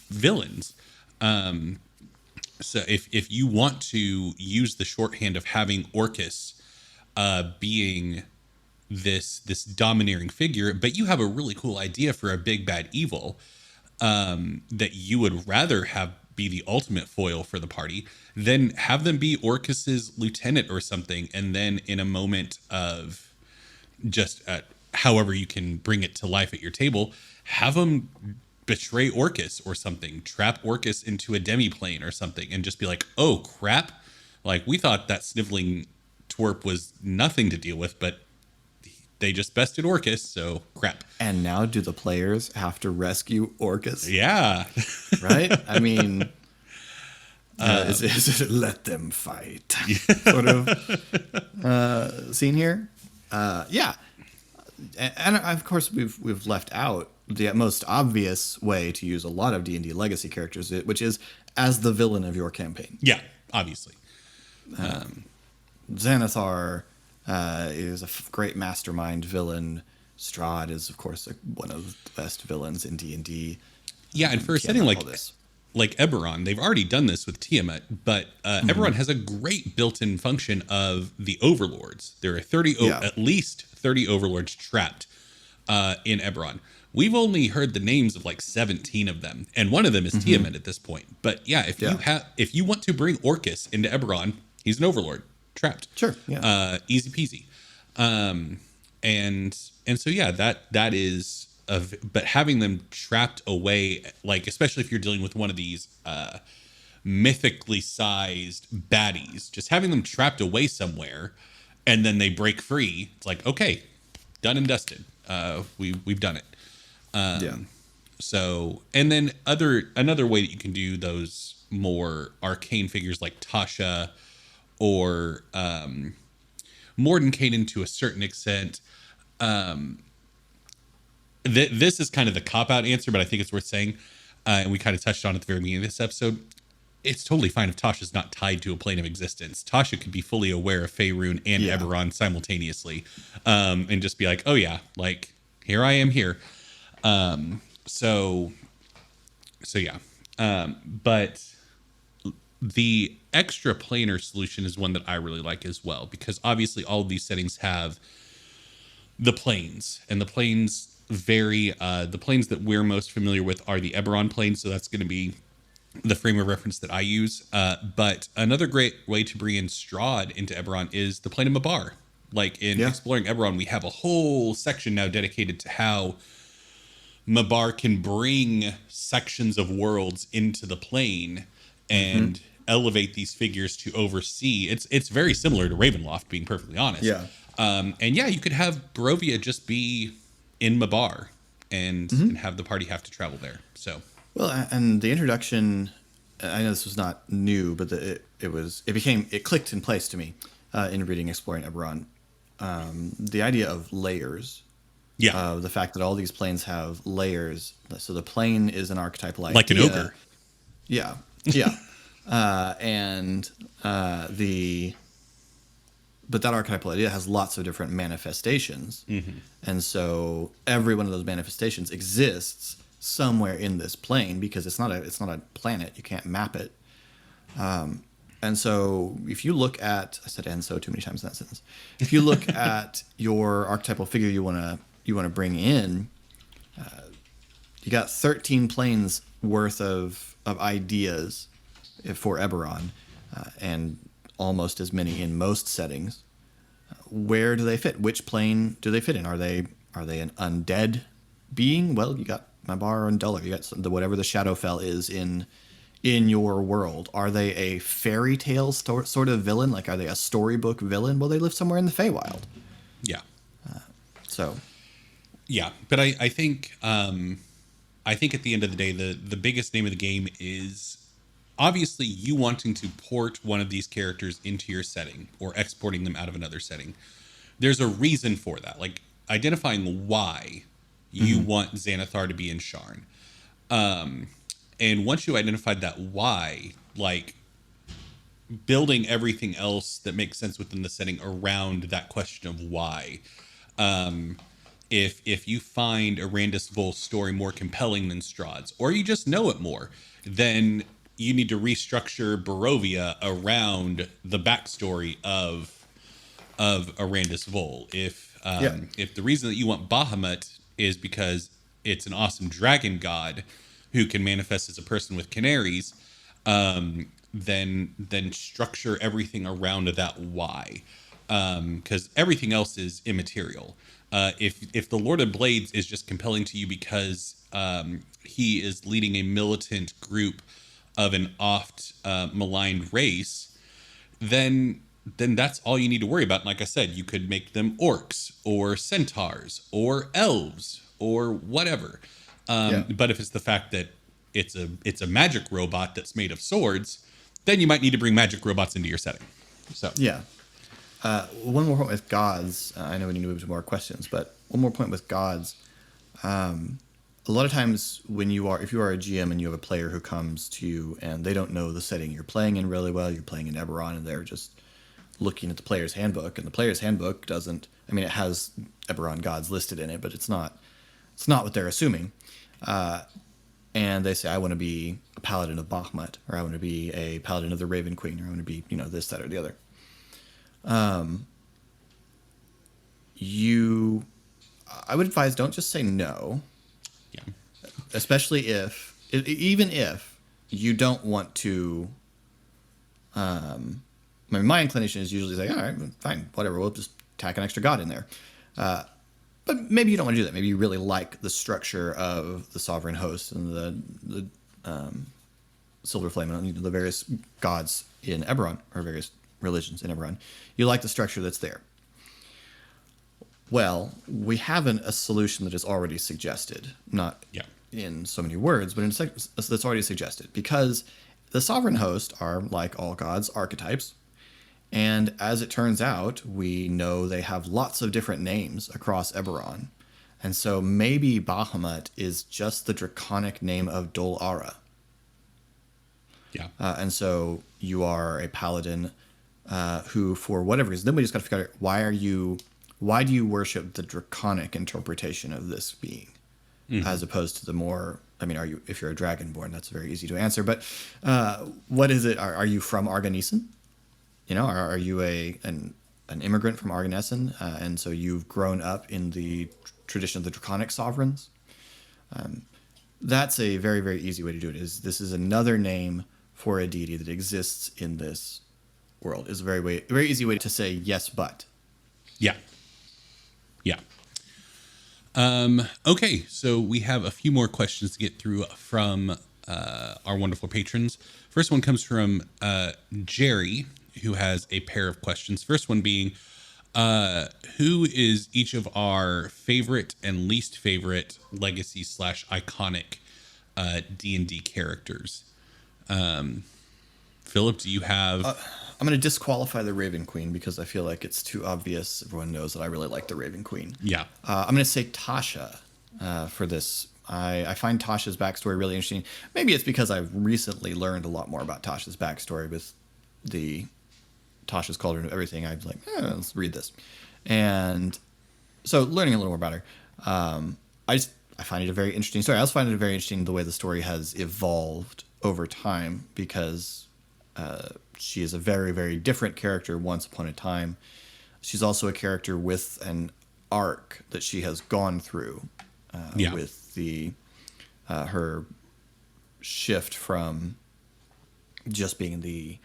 villains. So if you want to use the shorthand of having Orcus being this domineering figure, but you have a really cool idea for a big bad evil that you would rather have be the ultimate foil for the party, then have them be Orcus's lieutenant or something, and then in a moment of just however you can bring it to life at your table, have them betray Orcus or something, trap Orcus into a demiplane or something, and just be like, oh crap, like we thought that sniveling twerp was nothing to deal with, but they just bested Orcus, so crap. And now do the players have to rescue Orcus? Yeah. Right? I mean, is it let them fight sort of scene here? Yeah. And of course, we've left out the most obvious way to use a lot of D&D legacy characters, which is as the villain of your campaign. Yeah, obviously. Xanathar is a great mastermind villain. Strahd is, of course, one of the best villains in D&D. Yeah, and for a setting like this. like Eberron, they've already done this with Tiamat, but Eberron has a great built-in function of the overlords. There are at least 30 overlords trapped in Eberron. We've only heard the names of like 17 of them, and one of them is Tiamat at this point. But yeah, if you want to bring Orcus into Eberron, he's an overlord trapped. Sure. Yeah. Easy peasy. And so yeah, that is but having them trapped away, like especially if you're dealing with one of these mythically sized baddies, just having them trapped away somewhere, and then they break free. It's like, okay, done and dusted. We've done it. So, and then another way that you can do those more arcane figures like Tasha or Mordenkainen to a certain extent. This is kind of the cop-out answer, but I think it's worth saying, and we kind of touched on at the very beginning of this episode. It's totally fine if Tasha's not tied to a plane of existence. Tasha could be fully aware of Faerun and Eberron simultaneously, and just be like, oh yeah, like, here I am here. So yeah. But the extra planar solution is one that I really like as well, because obviously all of these settings have the planes, and the planes vary. The planes that we're most familiar with are the Eberron planes, so that's going to be the frame of reference that I use. But another great way to bring in Strahd into Eberron is the plane of Mabar. Like in Exploring Eberron, we have a whole section now dedicated to how Mabar can bring sections of worlds into the plane and elevate these figures to oversee. It's very similar to Ravenloft, being perfectly honest. Yeah. And yeah, you could have Barovia just be in Mabar and have the party have to travel there. So well, and the introduction, I know this was not new, but it clicked in place to me in reading Exploring Eberron. The idea of layers. Yeah. The fact that all these planes have layers. So the plane is an archetypal idea. Like an ogre. Yeah. Yeah. But that archetypal idea has lots of different manifestations. And so every one of those manifestations exists somewhere in this plane, because it's not a planet. You can't map it. And so if you look at, I said "and so" too many times in that sentence. If you look at your archetypal figure you want to bring in, you got 13 planes worth of ideas for Eberron, and almost as many in most settings. Where do they fit? Which plane do they fit in? Are they an undead being? Well, you got Mabar and Dullar. You got whatever the Shadowfell is in your world. Are they a fairy tale sort of villain? Like, are they a storybook villain? Well, they live somewhere in the Feywild. Yeah. So. Yeah, but I think at the end of the day, the biggest name of the game is obviously you wanting to port one of these characters into your setting or exporting them out of another setting. There's a reason for that, like identifying why you want Xanathar to be in Sharn. And once you identified that why, like building everything else that makes sense within the setting around that question of why. If you find Arandis Vol's story more compelling than Strahd's, or you just know it more, then you need to restructure Barovia around the backstory of Arandis Vol. If the reason that you want Bahamut is because it's an awesome dragon god who can manifest as a person with canaries, then structure everything around that why, because everything else is immaterial. If the Lord of Blades is just compelling to you because he is leading a militant group of an oft maligned race, then that's all you need to worry about. And like I said, you could make them orcs or centaurs or elves or whatever. But if it's the fact that it's a magic robot that's made of swords, then you might need to bring magic robots into your setting. So yeah. One more point with gods. I know we need to move to more questions, but one more point with gods. A lot of times if you are a GM and you have a player who comes to you and they don't know the setting you're playing in really well, you're playing in Eberron and they're just looking at the player's handbook, and the player's handbook it has Eberron gods listed in it, but it's not what they're assuming. and they say, I want to be a paladin of Bahamut, or I want to be a paladin of the Raven Queen, or I want to be, this, that, or the other. I would advise, don't just say no. Yeah. Especially even if you don't want to, my inclination is usually say, all right, fine, whatever, we'll just tack an extra god in there. But maybe you don't want to do that. Maybe you really like the structure of the sovereign host and the silver flame and the various gods in Eberron, or various religions in Eberron. You like the structure that's there. Well, we have a solution that is already suggested, not in so many words, but that's already suggested, because the sovereign host are, like all gods, archetypes. And as it turns out, we know they have lots of different names across Eberron. And so maybe Bahamut is just the draconic name of Dol Ara. Yeah. And so you are a paladin who, for whatever reason, then we just got to figure out, why do you worship the draconic interpretation of this being, as opposed to the more, if you're a dragonborn, that's very easy to answer. But what is it? Are you from Arganessen? Are you an immigrant from Arganessen, and so you've grown up in the tradition of the draconic sovereigns? That's a very, very easy way to do it. This is another name for a deity that exists in this world. Is a very easy way to say yes, but. Yeah. Yeah. Okay, so we have a few more questions to get through from our wonderful patrons. First one comes from Jerry, who has a pair of questions. First one being, who is each of our favorite and least favorite legacy / iconic D&D characters? Philip, do you have... I'm going to disqualify the Raven Queen because I feel like it's too obvious. Everyone knows that I really like the Raven Queen. Yeah. I'm going to say Tasha for this. I find Tasha's backstory really interesting. Maybe it's because I've recently learned a lot more about Tasha's backstory with the Tasha's Cauldron of Everything. I was like, let's read this. And so learning a little more about her, I find it a very interesting story. I also find it very interesting the way the story has evolved over time, because she is a very, very different character once upon a time. She's also a character with an arc that she has gone through with her shift from just being the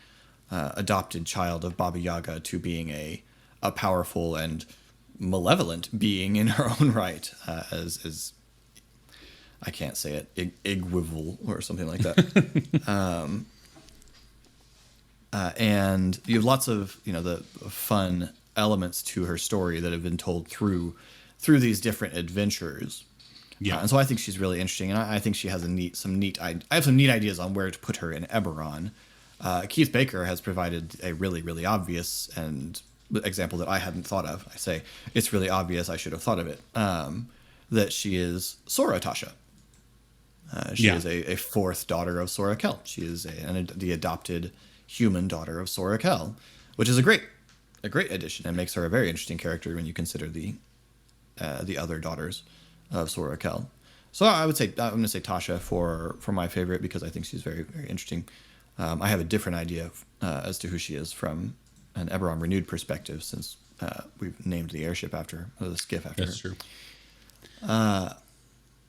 adopted child of Baba Yaga to being a powerful and malevolent being in her own right, as I can't say it, Igwivel or something like that. And you have lots of the fun elements to her story that have been told through these different adventures. Yeah, and so I think she's really interesting, and I think she has I have some neat ideas on where to put her in Eberron. Keith Baker has provided a really, really obvious and example that I hadn't thought of. I say it's really obvious. I should have thought of it. That she is Sora Tasha. She is a fourth daughter of Sora Kel. She is the adopted human daughter of Sora Kel, which is a great addition and makes her a very interesting character when you consider the other daughters of Sora Kel. So I'm going to say Tasha for my favorite, because I think she's very, very interesting. I have a different idea as to who she is from an Eberron Renewed perspective, since we've named the airship after the skiff after her. That's true.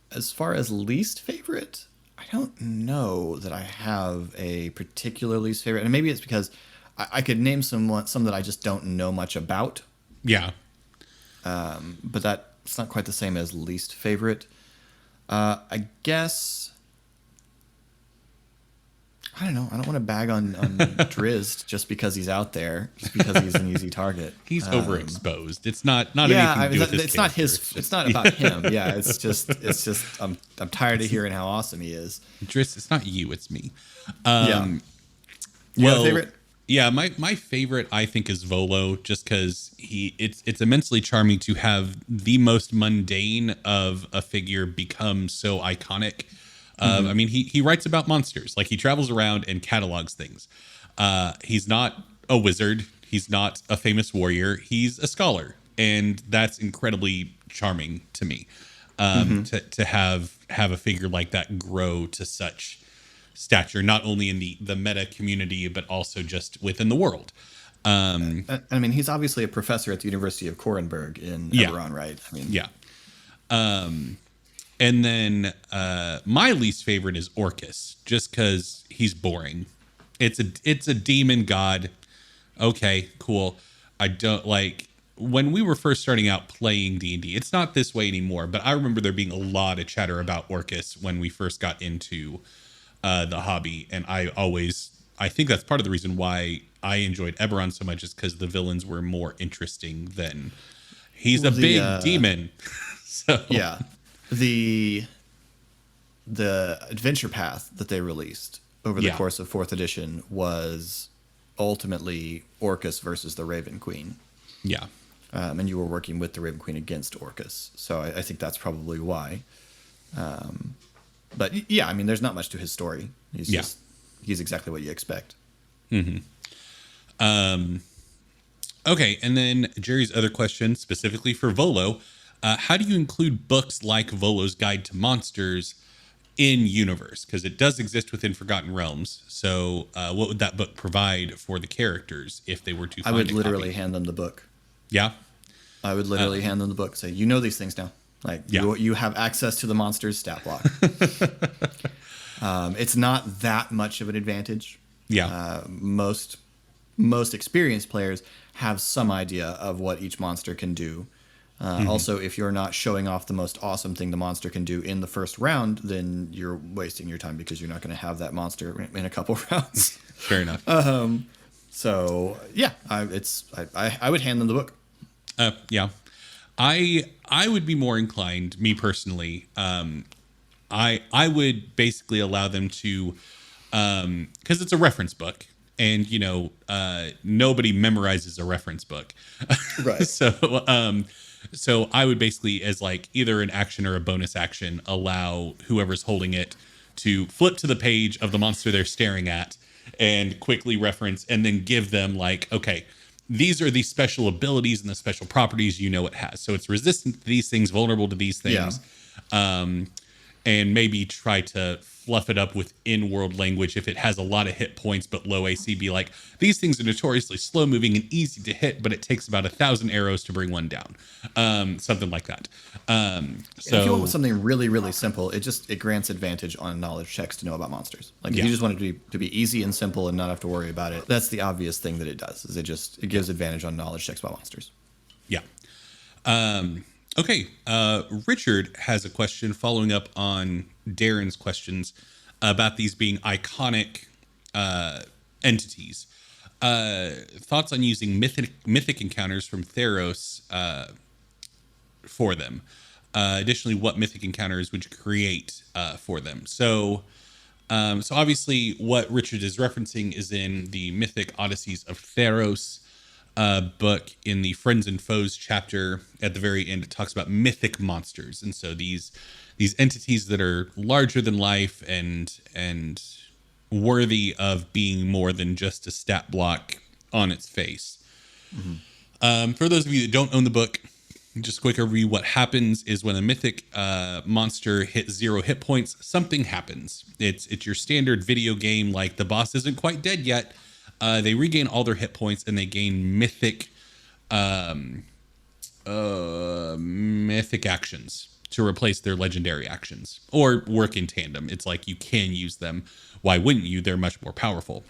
As far as least favorite, I don't know that I have a particular least favorite, and maybe it's because I could name some that I just don't know much about. Yeah. But that's not quite the same as least favorite. I guess, I don't know. I don't want to bag on Drizzt just because he's out there, just because he's an easy target. He's overexposed. It's not anything to do with his it's not his. It's not about him. Yeah, it's just. I'm tired of hearing how awesome he is. Drizzt, it's not you. It's me. You have a favorite? Yeah, my favorite I think is Volo, just because it's immensely charming to have the most mundane of a figure become so iconic. I mean, he writes about monsters. Like, he travels around and catalogs things. He's not a wizard. He's not a famous warrior. He's a scholar. And that's incredibly charming to me. to have a figure like that grow to such stature, not only in the meta community, but also just within the world. I mean, he's obviously a professor at the University of Corenberg in Eberron, right? I mean, yeah. And then my least favorite is Orcus, just because he's boring. It's a demon god. Okay, cool. I don't like when we were first starting out playing D&D. It's not this way anymore, but I remember there being a lot of chatter about Orcus when we first got into the hobby, and I think that's part of the reason why I enjoyed Eberron so much, is because the villains were more interesting than he's a big demon. So yeah, the adventure path that they released over the course of 4th edition was ultimately Orcus versus the Raven Queen. Yeah. And you were working with the Raven Queen against Orcus. So I think that's probably why. But yeah, I mean, there's not much to his story. He's exactly what you expect. Mm-hmm. Okay, and then Jerry's other question, specifically for Volo, how do you include books like Volo's Guide to Monsters in universe? Because it does exist within Forgotten Realms. So what would that book provide for the characters if they were to find I would literally hand them the book. Yeah? I would literally hand them the book. Say, you know these things now. Like, you have access to the monster's stat block. It's not that much of an advantage. Yeah. Most experienced players have some idea of what each monster can do. Also, if you're not showing off the most awesome thing the monster can do in the first round, then you're wasting your time because you're not going to have that monster in a couple rounds. Fair enough. So yeah, I would hand them the book. Yeah, I would be more inclined, me personally. I would basically allow them to, because it's a reference book, and nobody memorizes a reference book, right? So I would basically, as like either an action or a bonus action, allow whoever's holding it to flip to the page of the monster they're staring at and quickly reference, and then give them like, okay, these are the special abilities and the special properties it has. So it's resistant to these things, vulnerable to these things. Yeah. And maybe try to fluff it up with in-world language. If it has a lot of hit points but low AC, be like, these things are notoriously slow-moving and easy to hit, but it takes about 1,000 arrows to bring one down. Something like that. So if you want something really, really simple, it grants advantage on knowledge checks to know about monsters. Like if you just want it to be easy and simple and not have to worry about it, that's the obvious thing that it does. Is it gives advantage on knowledge checks about monsters. Yeah. Okay, Richard has a question following up on Darren's questions about these being iconic entities. Thoughts on using mythic encounters from Theros for them. Additionally, what mythic encounters would you create for them? So obviously what Richard is referencing is in the Mythic Odysseys of Theros book. In the Friends and Foes chapter at the very end, it talks about mythic monsters, and so these entities that are larger than life and worthy of being more than just a stat block on its face. Mm-hmm. For those of you that don't own the book, just a quick overview. What happens is when a mythic monster hits 0 hit points, something happens. It's your standard video game, like the boss isn't quite dead yet. They regain all their hit points and they gain mythic actions to replace their legendary actions or work in tandem. It's like you can use them. Why wouldn't you? They're much more powerful.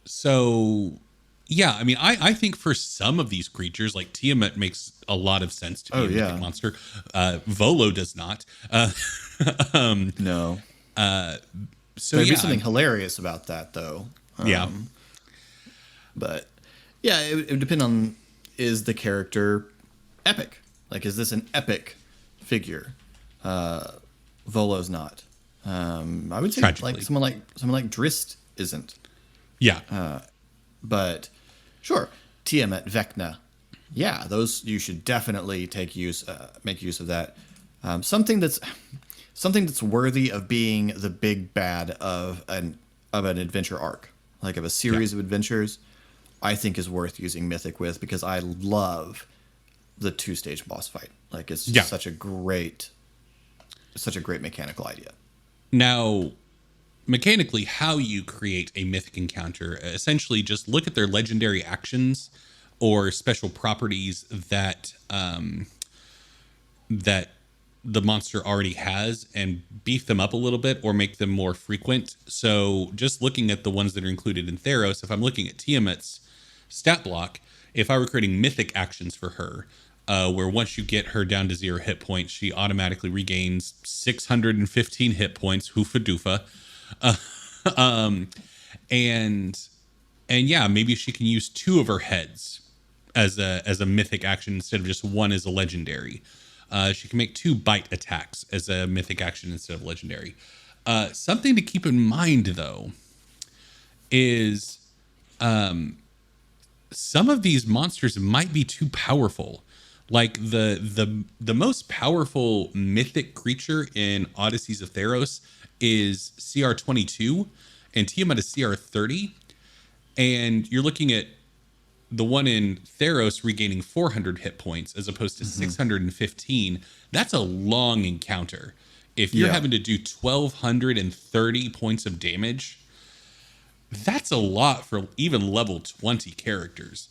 So yeah, I mean, I think for some of these creatures, like Tiamat makes a lot of sense to be a mythic monster. Volo does not. No. So there'd be something hilarious about that, though. But yeah, it would depend on, is the character epic? Like, is this an epic figure? Volo's not. I would say like someone like Drist isn't. Yeah. But sure, Tiamat, Vecna, yeah, those you should definitely make use of that. Something that's worthy of being the big bad of an adventure arc, like of a series of adventures, I think is worth using mythic with, because I love the 2-stage boss fight. Like it's Yeah. such a great mechanical idea. Now, mechanically, how you create a mythic encounter, essentially just look at their legendary actions or special properties that that the monster already has and beef them up a little bit or make them more frequent. So just looking at the ones that are included in Theros, if I'm looking at Tiamat's stat block, if I were creating mythic actions for her, where once you get her down to 0 hit points, she automatically regains 615 hit points, hoofa doofa. And yeah, maybe she can use 2 of her heads as a mythic action instead of just 1 as a legendary. She can make 2 bite attacks as a mythic action instead of legendary. Something to keep in mind, though, is some of these monsters might be too powerful. Like the most powerful mythic creature in Odysseys of Theros is CR22, and Tiamat is CR30. And you're looking at the one in Theros regaining 400 hit points as opposed to 615. That's a long encounter. If you're having to do 1,230 points of damage, that's a lot for even level 20 characters.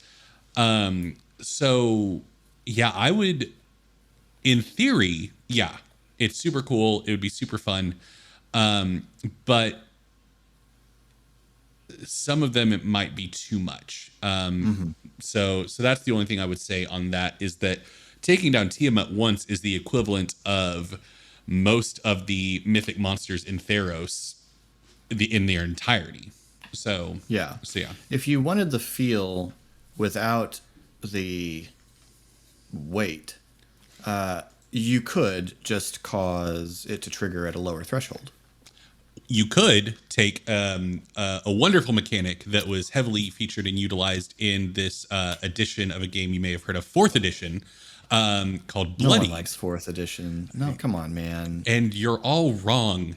So yeah, I would, in theory, yeah, it's super cool. It would be super fun. But some of them, it might be too much. So that's the only thing I would say on that, is that taking down Tiamat once is the equivalent of most of the mythic monsters in Theros in their entirety. So yeah. If you wanted the feel without the weight, you could just cause it to trigger at a lower threshold. You could take a wonderful mechanic that was heavily featured and utilized in this edition of a game you may have heard of, 4th edition, called Bloodied. No one likes 4th edition. No, come on, man. And you're all wrong.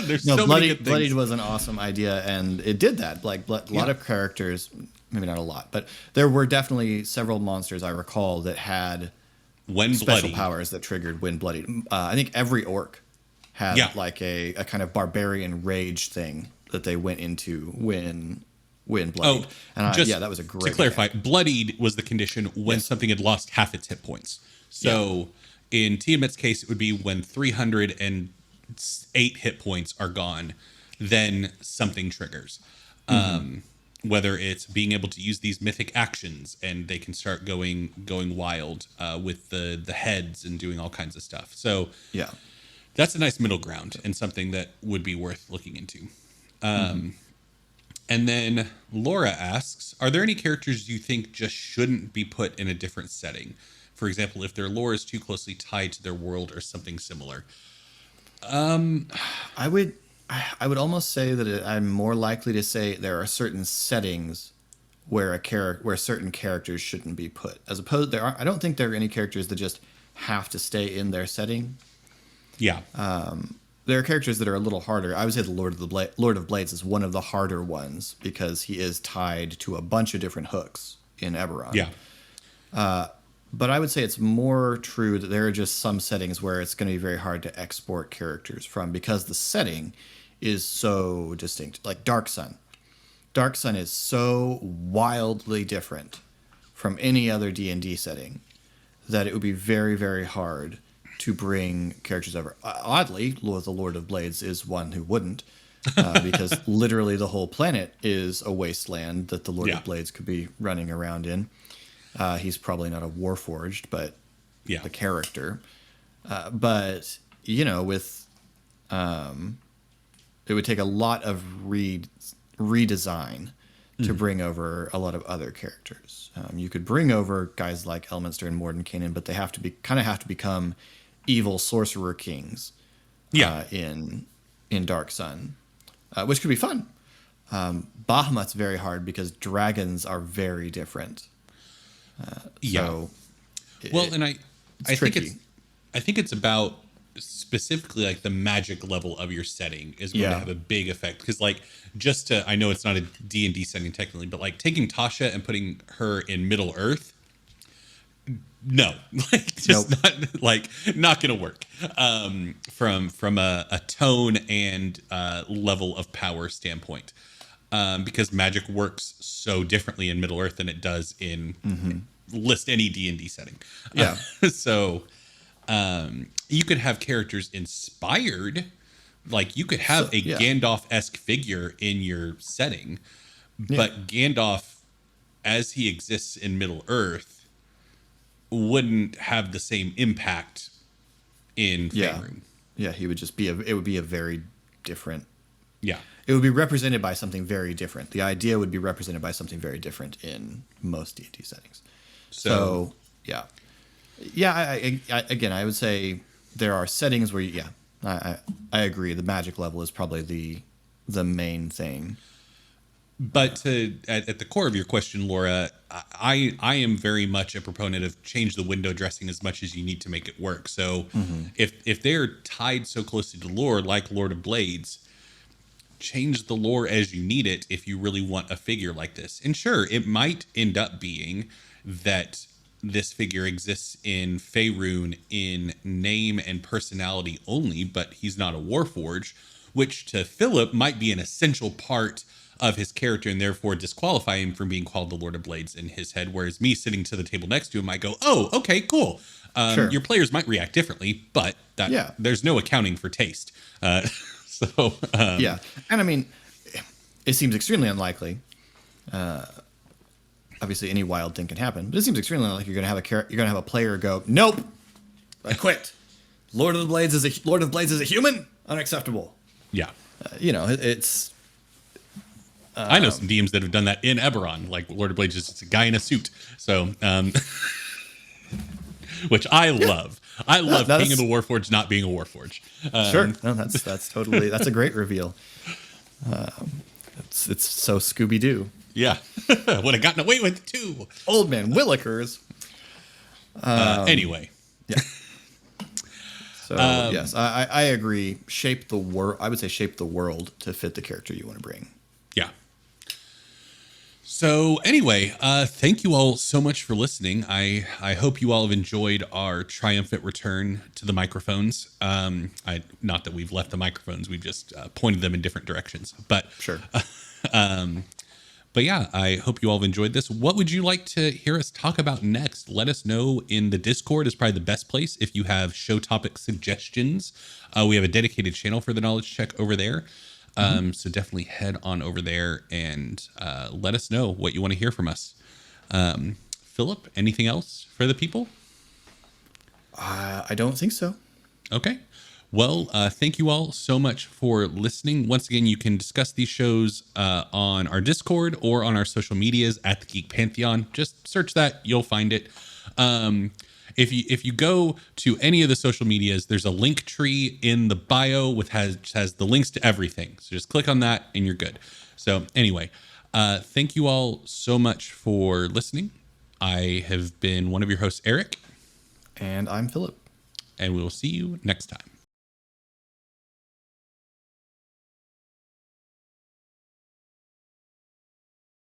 There's no, so many good things. Bloodied was an awesome idea, and it did that. Like a lot of characters, maybe not a lot, but there were definitely several monsters I recall that had special powers that triggered when bloodied. I think every orc had like a kind of barbarian rage thing that they went into when bloodied. That was a great. To clarify, bloodied was the condition when something had lost half its hit points. So in Tiamat's case, it would be when 308 hit points are gone, then something triggers. Whether it's being able to use these mythic actions and they can start going wild with the heads and doing all kinds of stuff. So that's a nice middle ground and something that would be worth looking into. And then Laura asks, are there any characters you think just shouldn't be put in a different setting? For example, if their lore is too closely tied to their world or something similar. I would almost say that I'm more likely to say there are certain settings where certain characters shouldn't be put, as opposed I don't think there are any characters that just have to stay in their setting. There are characters that are a little harder. I would say the Lord of Blades is one of the harder ones because he is tied to a bunch of different hooks in Eberron. But I would say it's more true that there are just some settings where it's going to be very hard to export characters from because the setting is so distinct. Like Dark Sun. Dark Sun is so wildly different from any other D&D setting that it would be very, very hard to bring characters over. Oddly, the Lord of Blades is one who wouldn't, because literally the whole planet is a wasteland that the Lord of Blades could be running around in. He's probably not a Warforged, but the character. But, with... it would take a lot of redesign to bring over a lot of other characters. You could bring over guys like Elminster and Mordenkainen, but they have to become evil sorcerer kings in Dark Sun, which could be fun. Bahamut's very hard because dragons are very different. I think it's about specifically like the magic level of your setting is going to have a big effect, because I know it's not a D&D setting technically, but like taking Tasha and putting her in Middle Earth no, like just not gonna work. From a tone and level of power standpoint, because magic works so differently in Middle Earth than it does in list any D&D setting. Yeah. So you could have characters inspired, like you could have a Gandalf-esque figure in your setting, but Gandalf, as he exists in Middle Earth, wouldn't have the same impact in Faerun. Yeah, he would just be it would be a very different. Yeah. It would be represented by something very different. The idea would be represented by something very different in most D&D settings. So yeah. I again, I would say there are settings where I agree. The magic level is probably the main thing. But at the core of your question, Laura, I am very much a proponent of change the window dressing as much as you need to make it work. So if they're tied so closely to lore, like Lord of Blades, change the lore as you need it if you really want a figure like this. And sure, it might end up being that this figure exists in Faerun in name and personality only, but he's not a Warforged, which to Philip might be an essential part of his character and therefore disqualify him from being called the Lord of Blades in his head. Whereas me sitting to the table next to him might go, oh, okay, cool. Sure. Your players might react differently, but there's no accounting for taste. And I mean, it seems extremely unlikely. Obviously, any wild thing can happen, but it seems extremely unlikely you're going to have a player go, nope, I quit. Lord of Blades is a human? Unacceptable. Yeah. It's. I know some DMs that have done that in Eberron, like Lord of Blades is just a guy in a suit. So, which I love. I love King of the Warforged not being a Warforged. Sure. No, that's totally, that's a great reveal. It's so Scooby-Doo. Yeah. Would have gotten away with it too. Old man Willikers. Anyway. Yeah. So yes, I agree. Shape the world. I would say shape the world to fit the character you want to bring. Yeah. So anyway, thank you all so much for listening. I hope you all have enjoyed our triumphant return to the microphones. Not that we've left the microphones, we've just pointed them in different directions. But sure. But yeah, I hope you all have enjoyed this. What would you like to hear us talk about next? Let us know in the Discord is probably the best place if you have show topic suggestions. We have a dedicated channel for the knowledge check over there. So definitely head on over there and let us know what you want to hear from us. Philip, anything else for the people? I don't think so. Okay. Well, thank you all so much for listening. Once again, you can discuss these shows on our Discord or on our social medias at the Geek Pantheon. Just search that. You'll find it. If you go to any of the social medias, there's a link tree in the bio which has the links to everything. So just click on that and you're good. So anyway, thank you all so much for listening. I have been one of your hosts, Eric. And I'm Philip. And we will see you next time.